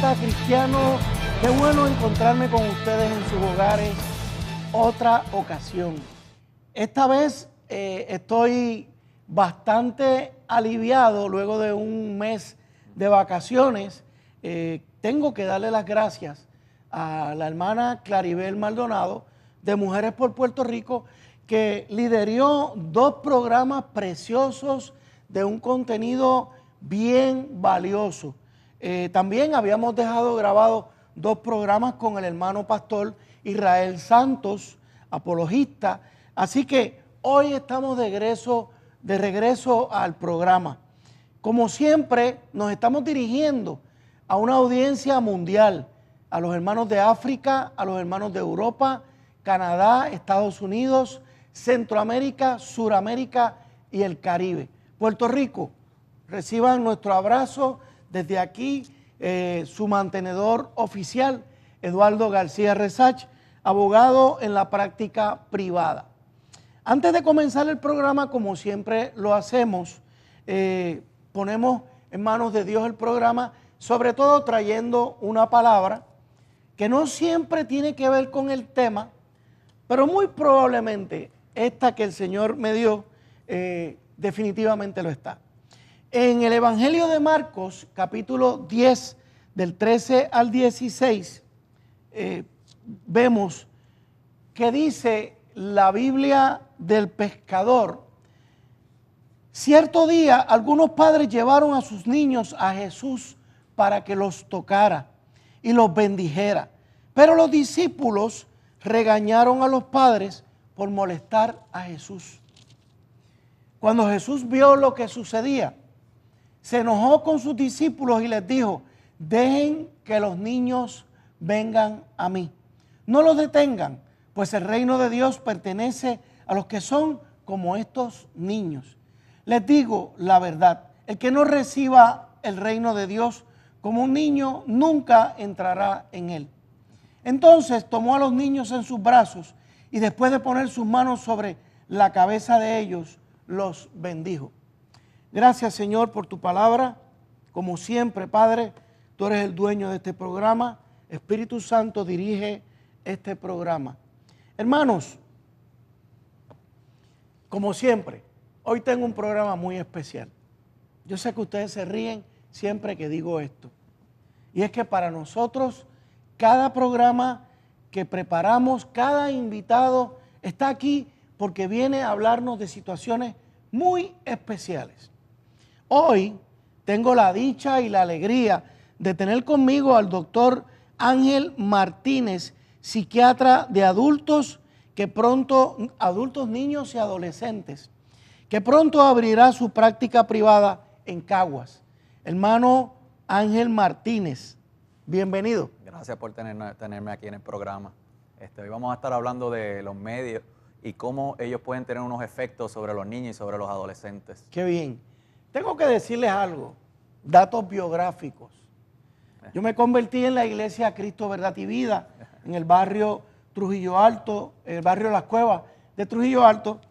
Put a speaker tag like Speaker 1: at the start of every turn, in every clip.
Speaker 1: pasa, cristianos? Qué bueno encontrarme con ustedes en sus hogares otra ocasión. Esta vez estoy bastante aliviado luego de un mes de vacaciones. Tengo que darle las gracias a la hermana Claribel Maldonado de Mujeres por Puerto Rico, que lideró 2 programas preciosos de un contenido bien valioso. También habíamos dejado grabados 2 programas con el hermano pastor Israel Santos, apologista. Así que hoy estamos de regreso al programa. Como siempre, nos estamos dirigiendo a una audiencia mundial, a los hermanos de África, a los hermanos de Europa, Canadá, Estados Unidos, Centroamérica, Suramérica y el Caribe. Puerto Rico, reciban nuestro abrazo desde aquí, su mantenedor oficial, Eduardo García Resach, abogado en la práctica privada. Antes de comenzar el programa, como siempre lo hacemos, ponemos en manos de Dios el programa, sobre todo trayendo una palabra que no siempre tiene que ver con el tema, pero muy probablemente esta que el Señor me dio definitivamente lo está. En el Evangelio de Marcos, capítulo 10, del 13 al 16, vemos que dice la Biblia del pescador: cierto día algunos padres llevaron a sus niños a Jesús para que los tocara y los bendijera, pero los discípulos regañaron a los padres por molestar a Jesús. Cuando Jesús vio lo que sucedía, se enojó con sus discípulos y les dijo: dejen que los niños vengan a mí, no los detengan, pues el reino de Dios pertenece a los que son como estos niños. Les digo la verdad, el que no reciba el reino de Dios como un niño nunca entrará en él. Entonces tomó a los niños en sus brazos y después de poner sus manos sobre la cabeza de ellos, los bendijo. Gracias, Señor, por tu palabra. Como siempre, Padre, tú eres el dueño de este programa. Espíritu Santo, dirige este programa. Hermanos, como siempre, hoy tengo un programa muy especial. Yo sé que ustedes se ríen siempre que digo esto. Y es que para nosotros, cada programa que preparamos, cada invitado está aquí porque viene a hablarnos de situaciones muy especiales. Hoy tengo la dicha y la alegría de tener conmigo al doctor Ángel Martínez, psiquiatra de adultos, adultos, niños y adolescentes, que pronto abrirá su práctica privada en Caguas. Hermano Ángel Martínez, bienvenido.
Speaker 2: Gracias por tenerme aquí en el programa. Hoy vamos a estar hablando de los medios y cómo ellos pueden tener unos efectos sobre los niños y sobre los adolescentes.
Speaker 1: Qué bien. Tengo que decirles algo, datos biográficos. Yo me convertí en la iglesia Cristo, Verdad y Vida, en el barrio Trujillo Alto, el barrio Las Cuevas de Trujillo Alto,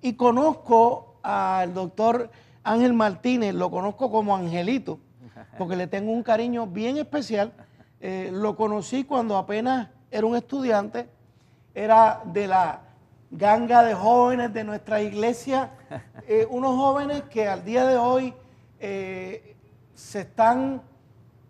Speaker 1: y conozco al doctor Ángel Martínez, lo conozco como Angelito, porque le tengo un cariño bien especial. Lo conocí cuando apenas era un estudiante, era de la ganga de jóvenes de nuestra iglesia, unos jóvenes que al día de hoy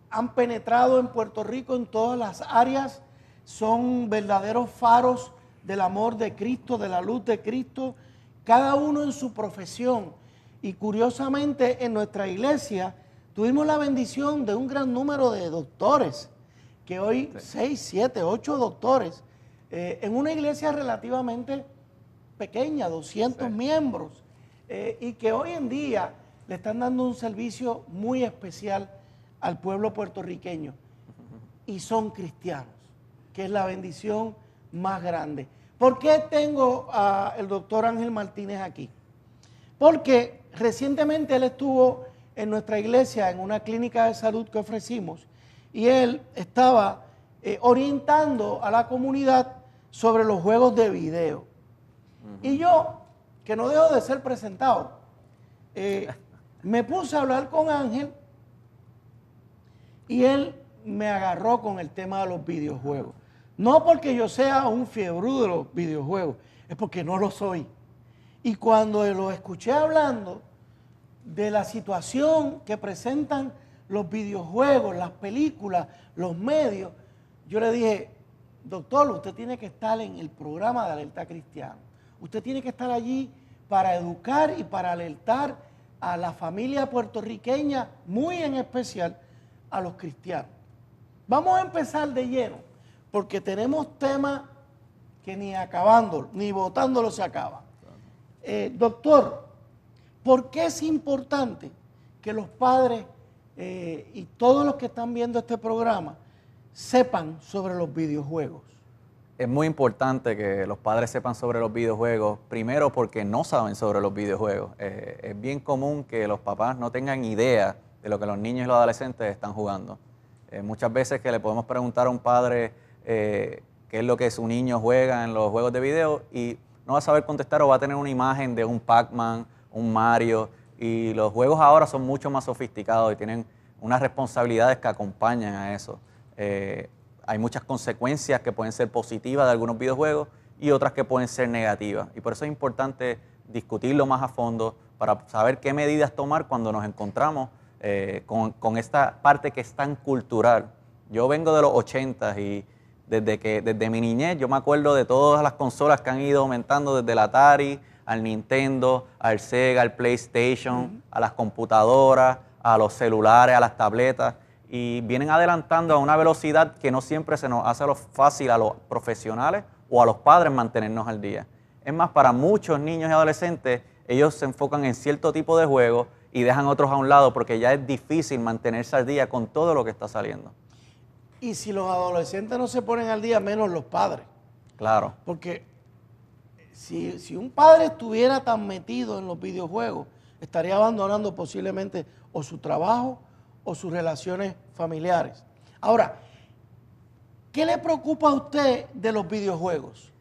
Speaker 1: han penetrado en Puerto Rico en todas las áreas, son verdaderos faros del amor de Cristo, de la luz de Cristo, cada uno en su profesión. Y curiosamente en nuestra iglesia tuvimos la bendición de un gran número de doctores, que hoy 6, 7, 8 doctores, en una iglesia relativamente pequeña, 200 miembros, y que hoy en día le están dando un servicio muy especial al pueblo puertorriqueño, y son cristianos, que es la bendición más grande. ¿Por qué tengo al doctor Ángel Martínez aquí? Porque recientemente él estuvo en nuestra iglesia en una clínica de salud que ofrecimos, y él estaba orientando a la comunidad sobre los juegos de video. Y yo, que no dejo de ser presentado, me puse a hablar con Ángel y él me agarró con el tema de los videojuegos. No porque yo sea un fiebrudo de los videojuegos, es porque no lo soy. Y cuando lo escuché hablando de la situación que presentan los videojuegos, las películas, los medios, yo le dije, doctor, usted tiene que estar en el programa de Alerta Cristiana. Usted tiene que estar allí para educar y para alertar a la familia puertorriqueña, muy en especial a los cristianos. Vamos a empezar de lleno, porque tenemos temas que ni acabándolo, ni votándolo se acaba. Doctor, ¿por qué es importante que los padres y todos los que están viendo este programa sepan sobre los videojuegos?
Speaker 2: Es muy importante que los padres sepan sobre los videojuegos, primero porque no saben sobre los videojuegos. Es bien común que los papás no tengan idea de lo que los niños y los adolescentes están jugando. Muchas veces que le podemos preguntar a un padre qué es lo que su niño juega en los juegos de video y no va a saber contestar o va a tener una imagen de un Pac-Man, un Mario, y los juegos ahora son mucho más sofisticados y tienen unas responsabilidades que acompañan a eso. Hay muchas consecuencias que pueden ser positivas de algunos videojuegos y otras que pueden ser negativas. Y por eso es importante discutirlo más a fondo para saber qué medidas tomar cuando nos encontramos con esta parte que es tan cultural. Yo vengo de los 80 y desde mi niñez yo me acuerdo de todas las consolas que han ido aumentando, desde el Atari, al Nintendo, al Sega, al PlayStation, a las computadoras, a los celulares, a las tabletas, y vienen adelantando a una velocidad que no siempre se nos hace fácil a los profesionales o a los padres mantenernos al día. Es más, para muchos niños y adolescentes, ellos se enfocan en cierto tipo de juegos y dejan otros a un lado porque ya es difícil mantenerse al día con todo lo que está saliendo.
Speaker 1: Y si los adolescentes no se ponen al día, menos los padres.
Speaker 2: Claro.
Speaker 1: Porque si un padre estuviera tan metido en los videojuegos, estaría abandonando posiblemente o su trabajo o sus relaciones familiares. Ahora, ¿qué le preocupa a usted de los videojuegos?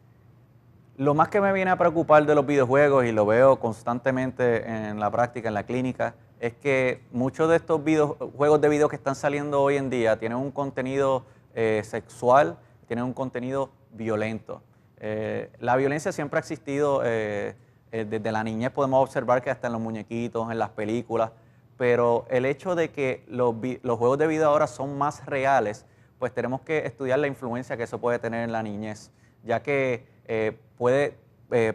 Speaker 2: Lo más que me viene a preocupar de los videojuegos, y lo veo constantemente en la práctica, en la clínica, es que muchos de estos juegos de video que están saliendo hoy en día tienen un contenido sexual, tienen un contenido violento. La violencia siempre ha existido, desde la niñez podemos observar que hasta en los muñequitos, en las películas, pero el hecho de que los juegos de video ahora son más reales, pues tenemos que estudiar la influencia que eso puede tener en la niñez, ya que puede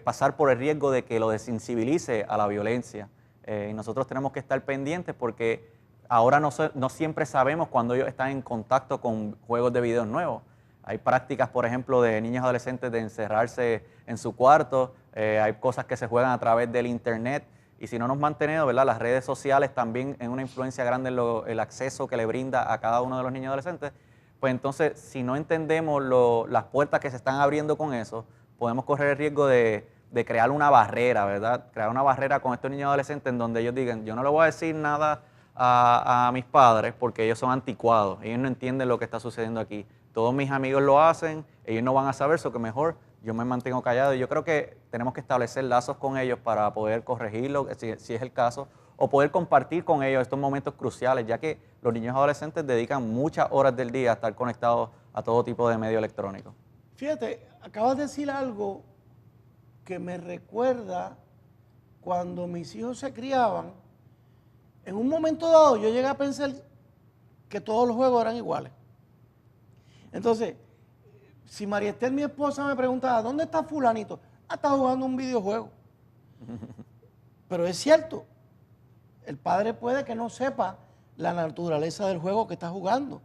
Speaker 2: pasar por el riesgo de que lo desensibilice a la violencia. Y nosotros tenemos que estar pendientes porque ahora no siempre sabemos cuando ellos están en contacto con juegos de video nuevos. Hay prácticas, por ejemplo, de niños y adolescentes de encerrarse en su cuarto, hay cosas que se juegan a través del internet, y si no nos mantenemos, ¿verdad? Las redes sociales también en una influencia grande en el acceso que le brinda a cada uno de los niños y adolescentes, pues entonces si no entendemos las puertas que se están abriendo con eso, podemos correr el riesgo de crear una barrera, ¿verdad? Crear una barrera con estos niños y adolescentes en donde ellos digan, yo no le voy a decir nada a mis padres porque ellos son anticuados, ellos no entienden lo que está sucediendo aquí. Todos mis amigos lo hacen, ellos no van a saber, eso que mejor yo me mantengo callado. Y yo creo que tenemos que establecer lazos con ellos para poder corregirlo, si es el caso, o poder compartir con ellos estos momentos cruciales, ya que los niños y adolescentes dedican muchas horas del día a estar conectados a todo tipo de medio electrónico.
Speaker 1: Fíjate, acabas de decir algo que me recuerda cuando mis hijos se criaban. En un momento dado yo llegué a pensar que todos los juegos eran iguales. Entonces, si María Esther, mi esposa, me preguntaba, ¿dónde está fulanito? Ah, está jugando un videojuego. Pero es cierto, el padre puede que no sepa la naturaleza del juego que está jugando.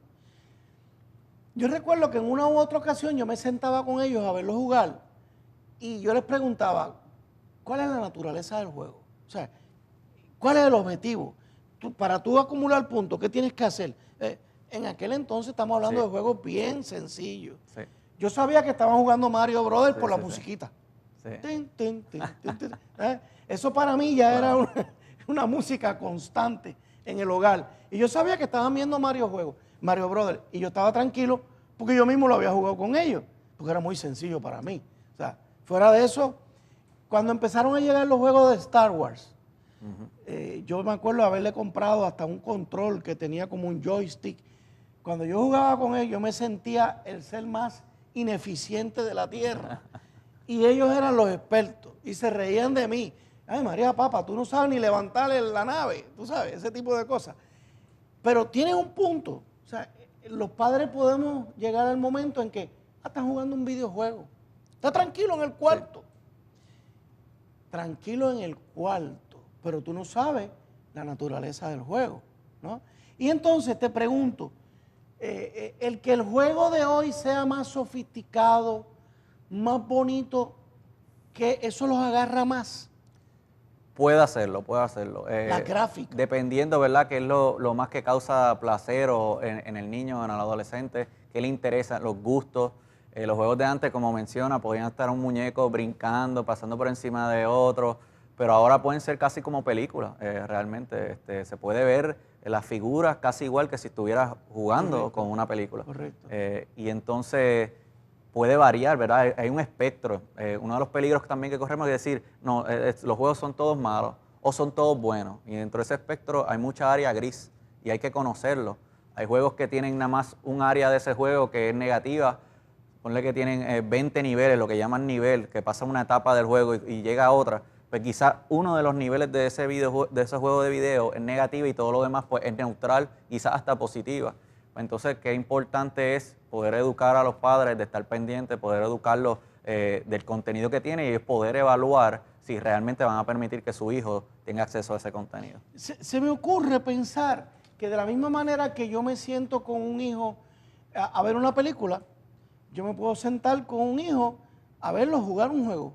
Speaker 1: Yo recuerdo que en una u otra ocasión yo me sentaba con ellos a verlos jugar y yo les preguntaba, ¿cuál es la naturaleza del juego? O sea, ¿cuál es el objetivo? Para tú acumular puntos, ¿qué tienes que hacer? En aquel entonces estamos hablando de juegos bien sencillos. Sí. Yo sabía que estaban jugando Mario Brothers por la musiquita. Sí. Tin, tin, tin, tin, tin. Eso para mí ya era una música constante en el hogar. Y yo sabía que estaban viendo Mario Brothers. Y yo estaba tranquilo porque yo mismo lo había jugado con ellos. Porque era muy sencillo para mí. O sea, fuera de eso, cuando empezaron a llegar los juegos de Star Wars, yo me acuerdo haberle comprado hasta un control que tenía como un joystick cuando yo jugaba con ellos, yo me sentía el ser más ineficiente de la tierra. Y ellos eran los expertos y se reían de mí. Ay, María Papa, tú no sabes ni levantar la nave, tú sabes, ese tipo de cosas. Pero tiene un punto. O sea, los padres podemos llegar al momento en que están jugando un videojuego. Está tranquilo en el cuarto. Sí. Tranquilo en el cuarto, pero tú no sabes la naturaleza del juego, ¿no? Y entonces te pregunto, el que el juego de hoy sea más sofisticado, más bonito, que eso los agarra más.
Speaker 2: Puede hacerlo, puede hacerlo.
Speaker 1: La gráfica.
Speaker 2: Dependiendo, ¿verdad?, qué es lo más que causa placer en el niño, en el adolescente, qué le interesa, los gustos. Los juegos de antes, como menciona, podían estar un muñeco brincando, pasando por encima de otro, pero ahora pueden ser casi como películas, realmente. Se puede ver las figuras casi igual que si estuvieras jugando Correcto. Con una película.
Speaker 1: Correcto.
Speaker 2: Y entonces puede variar, ¿verdad? Hay un espectro. Uno de los peligros también que corremos es decir, no, los juegos son todos malos o son todos buenos. Y dentro de ese espectro hay mucha área gris y hay que conocerlo. Hay juegos que tienen nada más un área de ese juego que es negativa. Ponle que tienen 20 niveles, lo que llaman nivel, que pasa una etapa del juego y llega a otra. Pues quizás uno de los niveles de ese juego de video es negativa y todo lo demás pues, es neutral, quizás hasta positiva. Entonces, qué importante es poder educar a los padres, de estar pendientes, poder educarlos del contenido que tiene y poder evaluar si realmente van a permitir que su hijo tenga acceso a ese contenido.
Speaker 1: Se me ocurre pensar que de la misma manera que yo me siento con un hijo a ver una película, yo me puedo sentar con un hijo a verlo jugar un juego.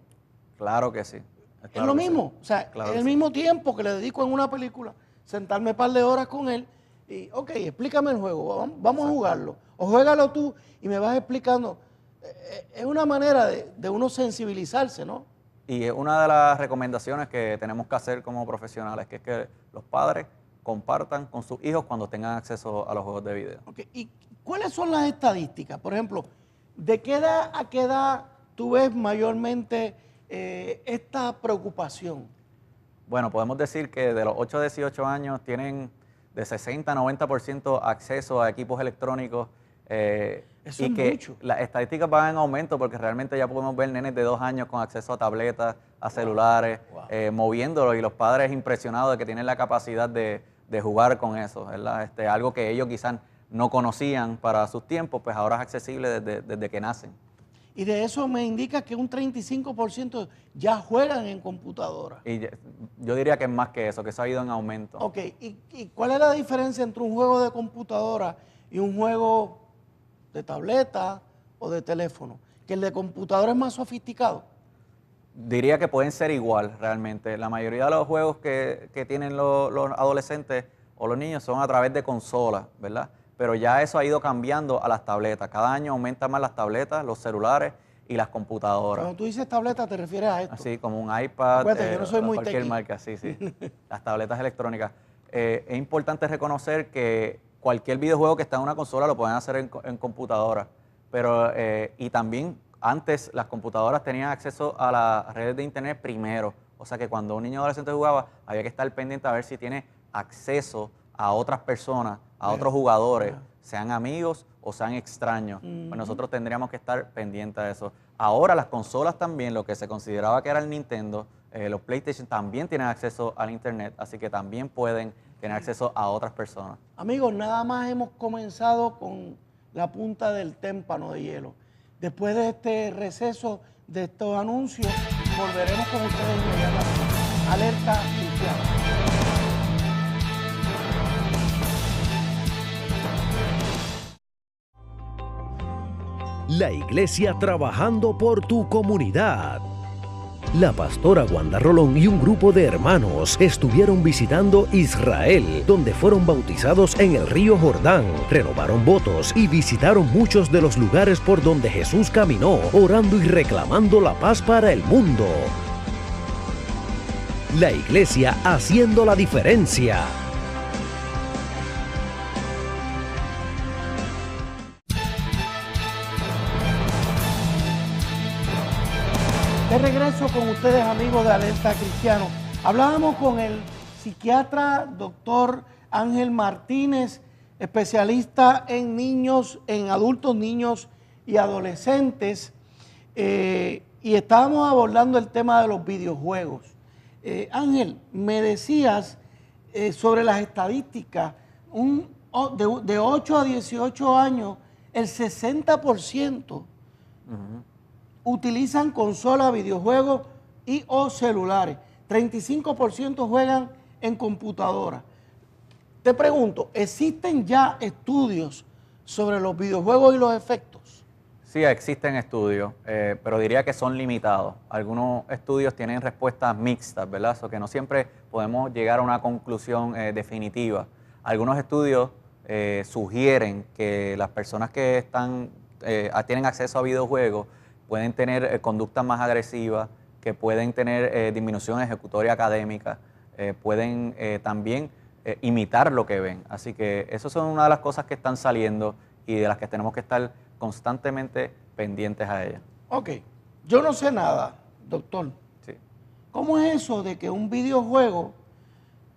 Speaker 2: Claro que sí.
Speaker 1: Claro es lo mismo, sí. O sea, claro es el mismo tiempo que le dedico en una película, sentarme un par de horas con él y, ok, explícame el juego, vamos a jugarlo. O juégalo tú y me vas explicando. Es una manera de uno sensibilizarse, ¿no?
Speaker 2: Y es una de las recomendaciones que tenemos que hacer como profesionales, que es que los padres compartan con sus hijos cuando tengan acceso a los juegos de video.
Speaker 1: Okay. ¿Y cuáles son las estadísticas? Por ejemplo, ¿de qué edad a qué edad tú ves mayormente esta preocupación?
Speaker 2: Bueno, podemos decir que de los 8 a 18 años tienen de 60 a 90% acceso a equipos electrónicos.
Speaker 1: Eso
Speaker 2: y
Speaker 1: es
Speaker 2: que
Speaker 1: mucho.
Speaker 2: Las estadísticas van en aumento porque realmente ya podemos ver nenes de 2 años con acceso a tabletas, a celulares, moviéndolos, y los padres impresionados de que tienen la capacidad de jugar con eso, ¿verdad? Algo que ellos quizás no conocían para sus tiempos, pues ahora es accesible desde que nacen.
Speaker 1: Y de eso me indica que un 35% ya juegan en computadora.
Speaker 2: Y yo diría que es más que eso, que eso ha ido en aumento.
Speaker 1: Ok, ¿y cuál es la diferencia entre un juego de computadora y un juego de tableta o de teléfono? ¿Que el de computadora es más sofisticado?
Speaker 2: Diría que pueden ser igual, realmente. La mayoría de los juegos que tienen los adolescentes o los niños son a través de consolas, ¿verdad? Pero ya eso ha ido cambiando a las tabletas. Cada año aumentan más las tabletas, los celulares y las computadoras.
Speaker 1: Cuando tú dices tableta, ¿te refieres a esto?
Speaker 2: Así como un iPad,
Speaker 1: yo no soy muy
Speaker 2: cualquier
Speaker 1: tequi.
Speaker 2: marca, sí. Las tabletas electrónicas. Es importante reconocer que cualquier videojuego que está en una consola lo pueden hacer en computadora. Pero, y también antes las computadoras tenían acceso a las redes de internet primero. O sea que cuando un niño adolescente jugaba, había que estar pendiente a ver si tiene acceso a otras personas, a otros jugadores, sean amigos o sean extraños. Pues nosotros tendríamos que estar pendientes de eso. Ahora las consolas también, lo que se consideraba que era el Nintendo, los PlayStation también tienen acceso al internet, así que también pueden tener acceso a otras personas.
Speaker 1: Amigos, nada más hemos comenzado con la punta del témpano de hielo. Después de este receso de estos anuncios, volveremos con ustedes inmediatamente. Alerta Cristiana.
Speaker 3: La iglesia trabajando por tu comunidad. La pastora Wanda Rolón y un grupo de hermanos estuvieron visitando Israel, donde fueron bautizados en el río Jordán, renovaron votos y visitaron muchos de los lugares por donde Jesús caminó, orando y reclamando la paz para el mundo. La iglesia haciendo la diferencia.
Speaker 1: De regreso con ustedes, amigos de Alerta Cristiano. Hablábamos con el psiquiatra doctor Ángel Martínez especialista en niños, en adultos, niños y adolescentes, y estábamos abordando el tema de los videojuegos. Ángel, me decías sobre las estadísticas, de 8 a 18 años, el 60% utilizan consolas, videojuegos y o celulares. 35% juegan en computadora. Te pregunto, ¿existen ya estudios sobre los videojuegos y los efectos?
Speaker 2: Sí, existen estudios, pero diría que son limitados. Algunos estudios tienen respuestas mixtas, ¿verdad? So que no siempre podemos llegar a una conclusión definitiva. Algunos estudios sugieren que las personas que tienen acceso a videojuegos pueden tener conductas más agresivas, que pueden tener disminución ejecutoria académica, pueden también imitar lo que ven. Así que esas son una de las cosas que están saliendo y de las que tenemos que estar constantemente pendientes a ellas.
Speaker 1: Ok, yo no sé nada, doctor.
Speaker 2: Sí.
Speaker 1: ¿Cómo es eso de que un videojuego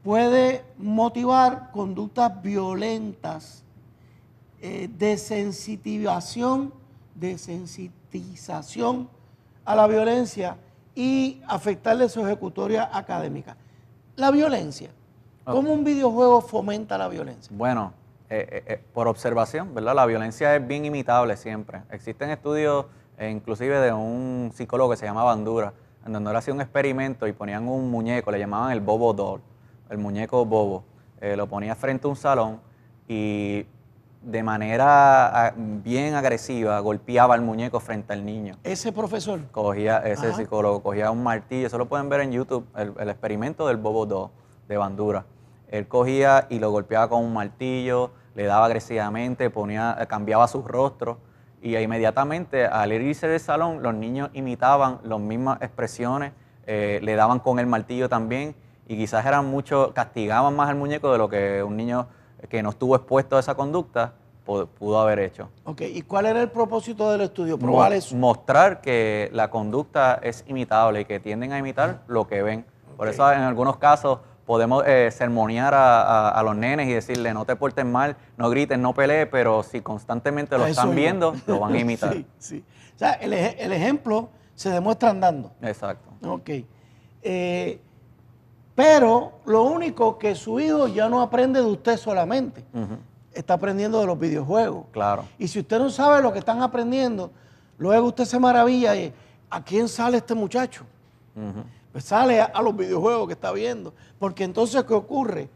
Speaker 1: puede motivar conductas violentas, desensitización a la violencia y afectarle su ejecutoria académica? La violencia. ¿Cómo un videojuego fomenta la violencia?
Speaker 2: Bueno, por observación, ¿verdad? La violencia es bien imitable siempre. Existen estudios, inclusive de un psicólogo que se llama Bandura, en donde él hacía un experimento y ponían un muñeco, le llamaban el Bobo Doll, el muñeco bobo. Lo ponía frente a un salón y de manera bien agresiva golpeaba al muñeco frente al niño.
Speaker 1: Ese profesor.
Speaker 2: Ese psicólogo cogía un martillo, eso lo pueden ver en YouTube, el experimento del Bobo Doll de Bandura. Él cogía y lo golpeaba con un martillo, le daba agresivamente, cambiaba su rostro y inmediatamente al irse del salón los niños imitaban las mismas expresiones, le daban con el martillo también y quizás castigaban más al muñeco de lo que un niño que no estuvo expuesto a esa conducta pudo haber hecho.
Speaker 1: Ok, ¿y cuál era el propósito del estudio? Probar eso.
Speaker 2: Mostrar que la conducta es imitable y que tienden a imitar lo que ven. Por eso en algunos casos podemos sermonear a los nenes y decirle no te portes mal, no grites, no pelees, pero si constantemente lo están viendo, lo van a imitar.
Speaker 1: Sí, sí. O sea, el ejemplo se demuestra andando.
Speaker 2: Exacto.
Speaker 1: Ok. Pero lo único que su hijo ya no aprende de usted solamente, está aprendiendo de los videojuegos.
Speaker 2: Claro.
Speaker 1: Y si usted no sabe lo que están aprendiendo, luego usted se maravilla y ¿a quién sale este muchacho? Pues sale a los videojuegos que está viendo. Porque entonces, ¿qué ocurre?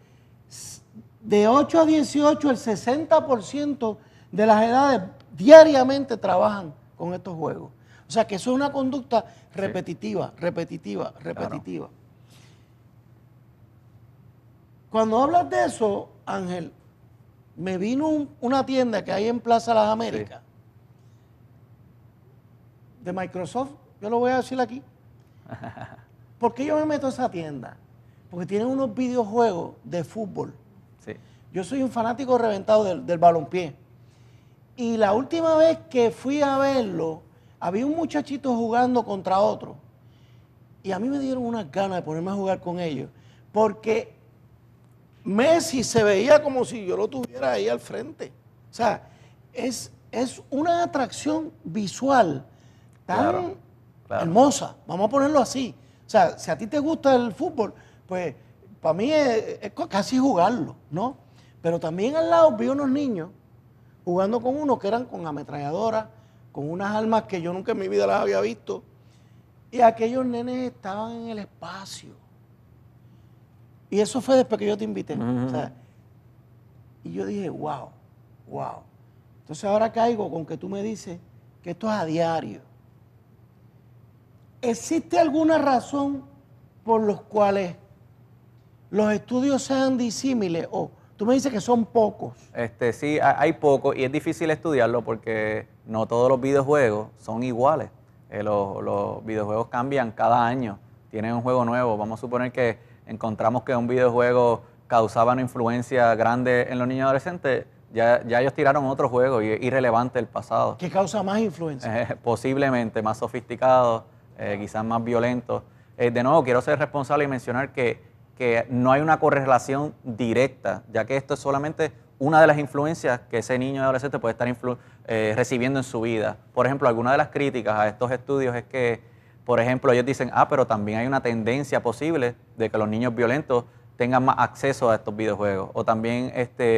Speaker 1: De 8 a 18, el 60% de las edades diariamente trabajan con estos juegos. O sea que eso es una conducta repetitiva, repetitiva.
Speaker 2: Claro.
Speaker 1: Cuando hablas de eso, Ángel, me vino una tienda que hay en Plaza Las Américas, de Microsoft, yo lo voy a decir aquí. ¿Por qué yo me meto a esa tienda? Porque tienen unos videojuegos de fútbol.
Speaker 2: Sí.
Speaker 1: Yo soy un fanático reventado del balompié. Y la última vez que fui a verlo, había un muchachito jugando contra otro. Y a mí me dieron unas ganas de ponerme a jugar con ellos. Porque Messi se veía como si yo lo tuviera ahí al frente. O sea, es una atracción visual tan hermosa. Vamos a ponerlo así. O sea, si a ti te gusta el fútbol, pues para mí es casi jugarlo, ¿no? Pero también al lado vi unos niños jugando con unos que eran con ametralladoras, con unas armas que yo nunca en mi vida las había visto. Y aquellos nenes estaban en el espacio. Y eso fue después que yo te invité. O sea, y yo dije, wow. Entonces ahora caigo con que tú me dices que esto es a diario. ¿Existe alguna razón por los cuales los estudios sean disímiles? O tú me dices que son pocos.
Speaker 2: Sí, hay pocos y es difícil estudiarlo porque no todos los videojuegos son iguales. Los videojuegos cambian cada año, tienen un juego nuevo. Vamos a suponer que encontramos que un videojuego causaba una influencia grande en los niños adolescentes, ya ellos tiraron otro juego y es irrelevante el pasado.
Speaker 1: ¿Qué causa más influencia?
Speaker 2: Posiblemente más sofisticado, quizás más violento. De nuevo, quiero ser responsable y mencionar que no hay una correlación directa, ya que esto es solamente una de las influencias que ese niño o adolescente puede estar recibiendo en su vida. Por ejemplo, alguna de las críticas a estos estudios es que, por ejemplo, ellos dicen, pero también hay una tendencia posible de que los niños violentos tengan más acceso a estos videojuegos, o también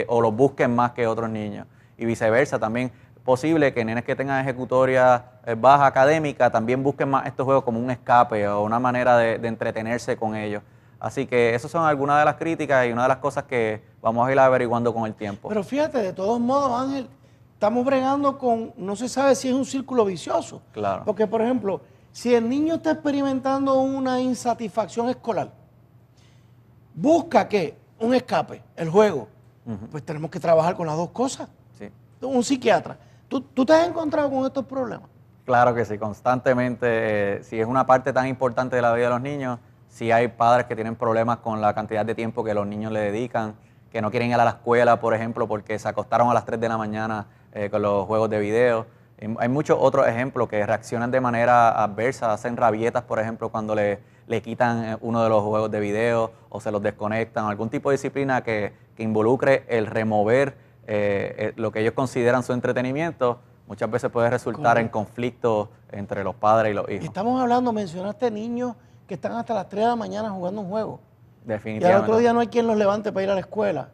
Speaker 2: o los busquen más que otros niños, y viceversa. También posible que nenes que tengan ejecutoria baja académica también busquen más estos juegos como un escape o una manera de entretenerse con ellos. Así que esas son algunas de las críticas y una de las cosas que vamos a ir averiguando con el tiempo.
Speaker 1: Pero fíjate, de todos modos, Ángel, estamos bregando con, no se sabe si es un círculo vicioso.
Speaker 2: Claro.
Speaker 1: Porque, por ejemplo, si el niño está experimentando una insatisfacción escolar, busca ¿qué? Un escape, el juego. Pues tenemos que trabajar con las dos cosas.
Speaker 2: Sí.
Speaker 1: Un psiquiatra. ¿Tú te has encontrado con estos problemas?
Speaker 2: Claro que sí, constantemente. Si es una parte tan importante de la vida de los niños, si hay padres que tienen problemas con la cantidad de tiempo que los niños le dedican, que no quieren ir a la escuela, por ejemplo, porque se acostaron a las 3 de la mañana con los juegos de video. Hay muchos otros ejemplos que reaccionan de manera adversa, hacen rabietas, por ejemplo, cuando le quitan uno de los juegos de video o se los desconectan, algún tipo de disciplina que involucre el remover lo que ellos consideran su entretenimiento. Muchas veces puede resultar en conflictos entre los padres y los hijos.
Speaker 1: Estamos hablando, mencionaste niños que están hasta las 3 de la mañana jugando un juego.
Speaker 2: Definitivamente.
Speaker 1: Y al otro día no hay quien los levante para ir a la escuela.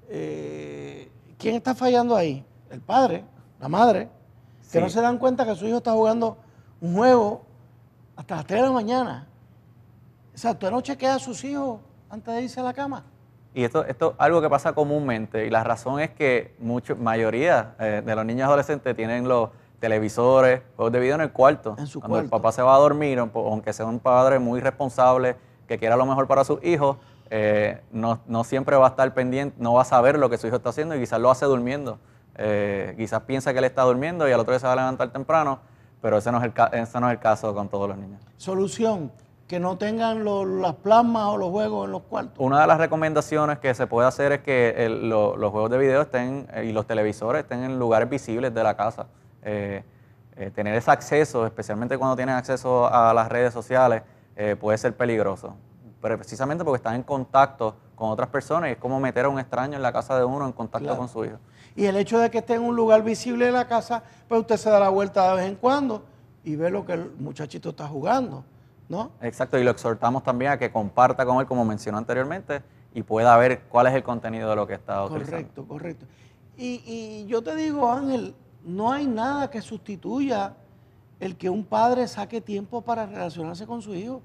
Speaker 1: ¿Quién está fallando ahí? El padre, la madre, que no se dan cuenta que su hijo está jugando un juego hasta las 3 de la mañana. Exacto, ¿no chequea a sus hijos antes de irse a la cama?
Speaker 2: Y esto es algo que pasa comúnmente, y la razón es que mayoría de los niños adolescentes tienen los televisores, juegos de video en el cuarto.
Speaker 1: En su
Speaker 2: Cuando
Speaker 1: cuarto.
Speaker 2: el papá se va a dormir, aunque sea un padre muy responsable, que quiera lo mejor para sus hijos, no siempre va a estar pendiente, no va a saber lo que su hijo está haciendo y quizás lo hace durmiendo. Quizás piensa que él está durmiendo y al otro día se va a levantar temprano, pero ese no es el caso con todos los niños.
Speaker 1: Solución, que no tengan las plasmas o los juegos en los cuartos.
Speaker 2: Una de las recomendaciones que se puede hacer es que los juegos de video estén y los televisores estén en lugares visibles de la casa. Tener ese acceso, especialmente cuando tienen acceso a las redes sociales, puede ser peligroso. Pero precisamente porque están en contacto con otras personas y es como meter a un extraño en la casa de uno en contacto con su hijo.
Speaker 1: Y el hecho de que esté en un lugar visible de la casa, pues usted se da la vuelta de vez en cuando y ve lo que el muchachito está jugando, ¿no?
Speaker 2: Exacto, y lo exhortamos también a que comparta con él, como mencionó anteriormente, y pueda ver cuál es el contenido de lo que está utilizando.
Speaker 1: Correcto. Y yo te digo, Ángel, no hay nada que sustituya el que un padre saque tiempo para relacionarse con su hijo.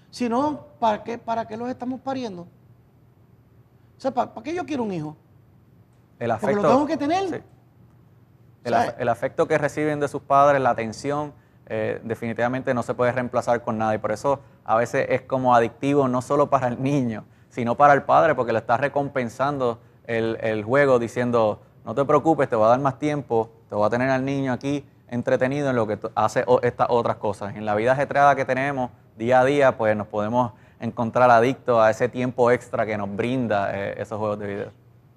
Speaker 1: Si no, ¿para qué los estamos pariendo? O sea, ¿para qué yo quiero un hijo?
Speaker 2: El afecto,
Speaker 1: porque lo tengo que tener.
Speaker 2: Sí. El afecto que reciben de sus padres, la atención, definitivamente no se puede reemplazar con nada. Y por eso a veces es como adictivo, no solo para el niño, sino para el padre, porque le está recompensando el juego diciendo, no te preocupes, te voy a dar más tiempo, te voy a tener al niño aquí entretenido en lo que hace estas otras cosas. En la vida ajetreada que tenemos día a día, pues nos podemos encontrar adictos a ese tiempo extra que nos brinda esos juegos de video.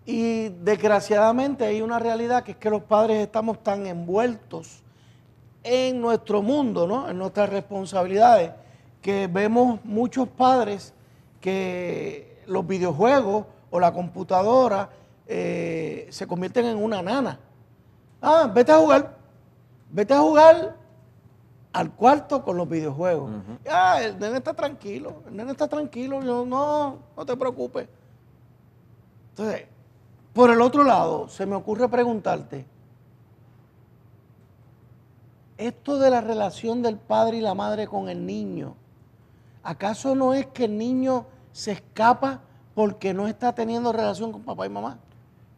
Speaker 1: Y desgraciadamente hay una realidad que es que los padres estamos tan envueltos en nuestro mundo, ¿no? En nuestras responsabilidades, que vemos muchos padres que los videojuegos o la computadora se convierten en una nana. Vete a jugar al cuarto con los videojuegos. El nene está tranquilo, no te preocupes. Entonces, por el otro lado, se me ocurre preguntarte, esto de la relación del padre y la madre con el niño, ¿acaso no es que el niño se escapa porque no está teniendo relación con papá y mamá?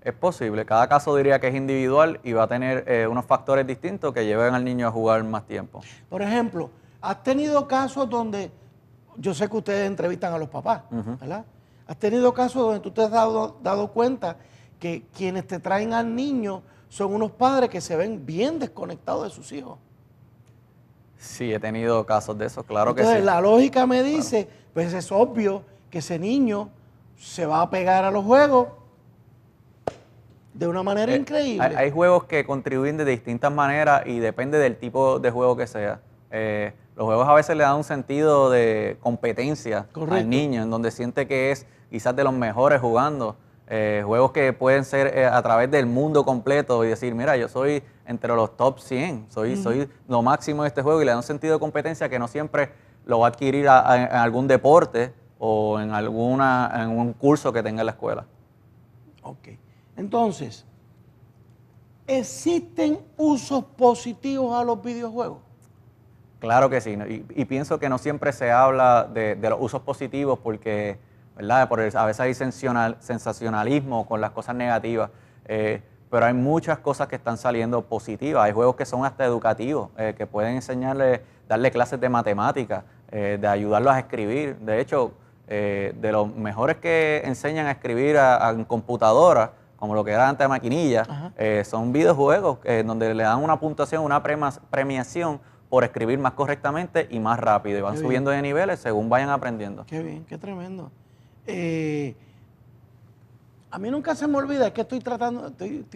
Speaker 2: Es posible, cada caso diría que es individual y va a tener unos factores distintos que lleven al niño a jugar más tiempo.
Speaker 1: Por ejemplo, ¿has tenido casos donde, yo sé que ustedes entrevistan a los papás, ¿verdad? ¿Has tenido casos donde tú te has dado cuenta que quienes te traen al niño son unos padres que se ven bien desconectados de sus hijos?
Speaker 2: Sí, he tenido casos de eso, claro.
Speaker 1: Entonces,
Speaker 2: que sí.
Speaker 1: La lógica me dice, pues es obvio que ese niño se va a pegar a los juegos de una manera increíble.
Speaker 2: Hay juegos que contribuyen de distintas maneras y depende del tipo de juego que sea. Los juegos a veces le dan un sentido de competencia al niño, en donde siente que es quizás de los mejores jugando. juegos que pueden ser a través del mundo completo y decir, mira, yo soy entre los top 100, soy lo máximo de este juego, y le da un sentido de competencia que no siempre lo va a adquirir en algún deporte o en un curso que tenga en la escuela.
Speaker 1: Ok. Entonces, ¿existen usos positivos a los videojuegos?
Speaker 2: Claro que sí, ¿no? Y pienso que no siempre se habla de los usos positivos porque, ¿verdad? A veces hay sensacionalismo con las cosas negativas, pero hay muchas cosas que están saliendo positivas. Hay juegos que son hasta educativos, que pueden darle clases de matemáticas, de ayudarlos a escribir. De hecho, de los mejores que enseñan a escribir en computadora, como lo que era antes de maquinilla, son videojuegos donde le dan una puntuación, una premiación por escribir más correctamente y más rápido. Y van subiendo de niveles según vayan aprendiendo.
Speaker 1: Qué bien, qué tremendo. A mí nunca se me olvida, es que estoy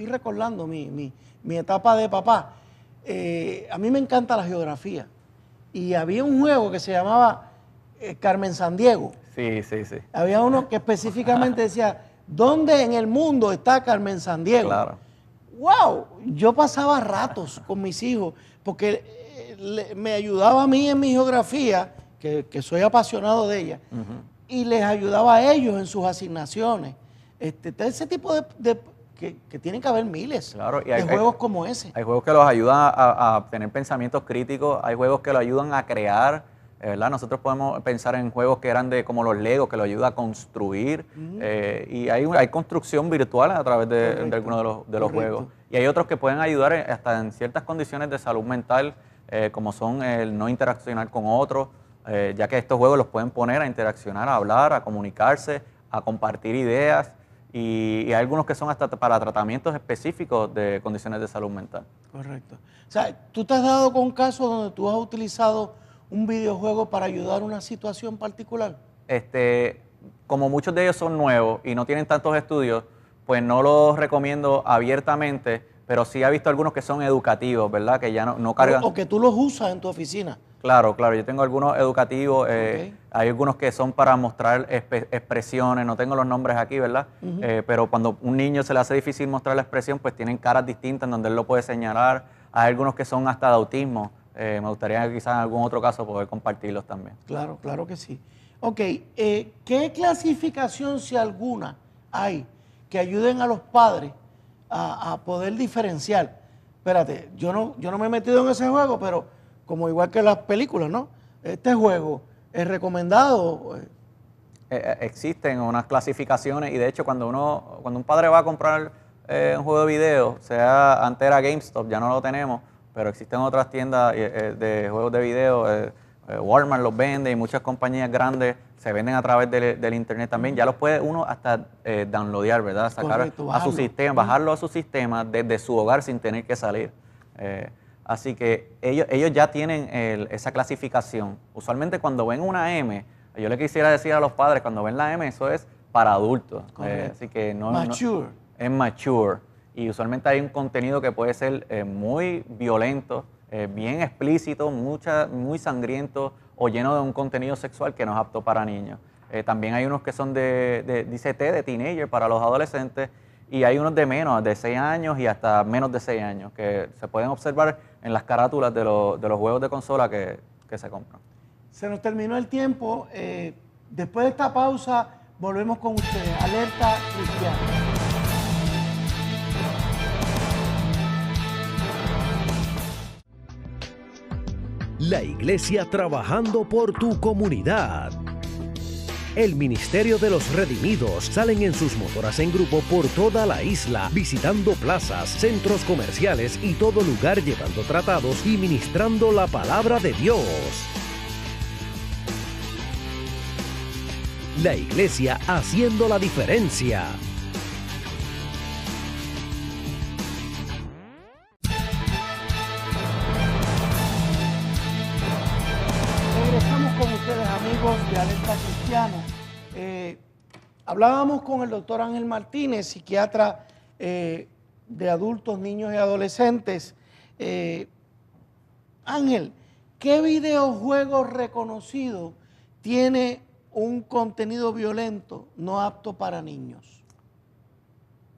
Speaker 1: recordando mi etapa de papá. A mí me encanta la geografía. Y había un juego que se llamaba Carmen Sandiego.
Speaker 2: Sí, sí, sí.
Speaker 1: Había uno que específicamente decía, ¿dónde en el mundo está Carmen Sandiego?
Speaker 2: Claro.
Speaker 1: ¡Wow! Yo pasaba ratos con mis hijos porque me ayudaba a mí en mi geografía, que soy apasionado de ella, y les ayudaba a ellos en sus asignaciones. Ese tipo que tienen que haber miles de juegos como ese.
Speaker 2: Hay juegos que los ayudan a tener pensamientos críticos, hay juegos que los ayudan a crear, ¿verdad? Nosotros podemos pensar en juegos que eran como los Legos, que los ayuda a construir, y hay construcción virtual a través de algunos de los juegos. Y hay otros que pueden ayudar hasta en ciertas condiciones de salud mental, como son el no interaccionar con otros, ya que estos juegos los pueden poner a interaccionar, a hablar, a comunicarse, a compartir ideas, y hay algunos que son hasta para tratamientos específicos de condiciones de salud mental.
Speaker 1: Correcto. O sea, ¿tú te has dado con casos donde tú has utilizado un videojuego para ayudar a una situación particular?
Speaker 2: Como muchos de ellos son nuevos y no tienen tantos estudios, pues no los recomiendo abiertamente, pero sí he visto algunos que son educativos, ¿verdad? Que ya no cargan.
Speaker 1: O que tú los usas en tu oficina.
Speaker 2: Claro, yo tengo algunos educativos, hay algunos que son para mostrar expresiones, no tengo los nombres aquí, ¿verdad? Pero cuando un niño se le hace difícil mostrar la expresión, pues tienen caras distintas en donde él lo puede señalar. Hay algunos que son hasta de autismo, me gustaría quizás en algún otro caso poder compartirlos también.
Speaker 1: Claro, claro que sí. Ok, ¿qué clasificación, si alguna, hay que ayuden a los padres a poder diferenciar? Espérate, yo no me he metido en ese juego, pero como igual que las películas, ¿no? Este juego es recomendado.
Speaker 2: Existen unas clasificaciones y de hecho cuando un padre va a comprar un juego de video, antes era GameStop, ya no lo tenemos, pero existen otras tiendas de juegos de video, Walmart los vende y muchas compañías grandes se venden a través del internet también. Ya los puede uno hasta downloadear, ¿verdad? Sacar
Speaker 1: correcto,
Speaker 2: a su sistema, bajarlo a su sistema desde su hogar sin tener que salir. Así que ellos ya tienen esa clasificación. Usualmente cuando ven una M, yo le quisiera decir a los padres, cuando ven la M, eso es para adultos. Así que
Speaker 1: Mature.
Speaker 2: Es mature. Y usualmente hay un contenido que puede ser muy violento, bien explícito, muy sangriento o lleno de un contenido sexual que no es apto para niños. También hay unos que son dice T, de teenager para los adolescentes, y hay unos de menos, de 6 años y hasta menos de 6 años, que se pueden observar en las carátulas de los juegos de consola que se compran.
Speaker 1: Se nos terminó el tiempo. Después de esta pausa, volvemos con ustedes. Alerta Cristiana.
Speaker 3: La iglesia trabajando por tu comunidad. El Ministerio de los Redimidos salen en sus motoras en grupo por toda la isla, visitando plazas, centros comerciales y todo lugar llevando tratados y ministrando la palabra de Dios. La iglesia haciendo la diferencia.
Speaker 1: Regresamos con ustedes, amigos de Alerta Cristiano. Hablábamos con el doctor Ángel Martínez, psiquiatra de adultos, niños y adolescentes. Ángel, ¿qué videojuego reconocido tiene un contenido violento no apto para niños?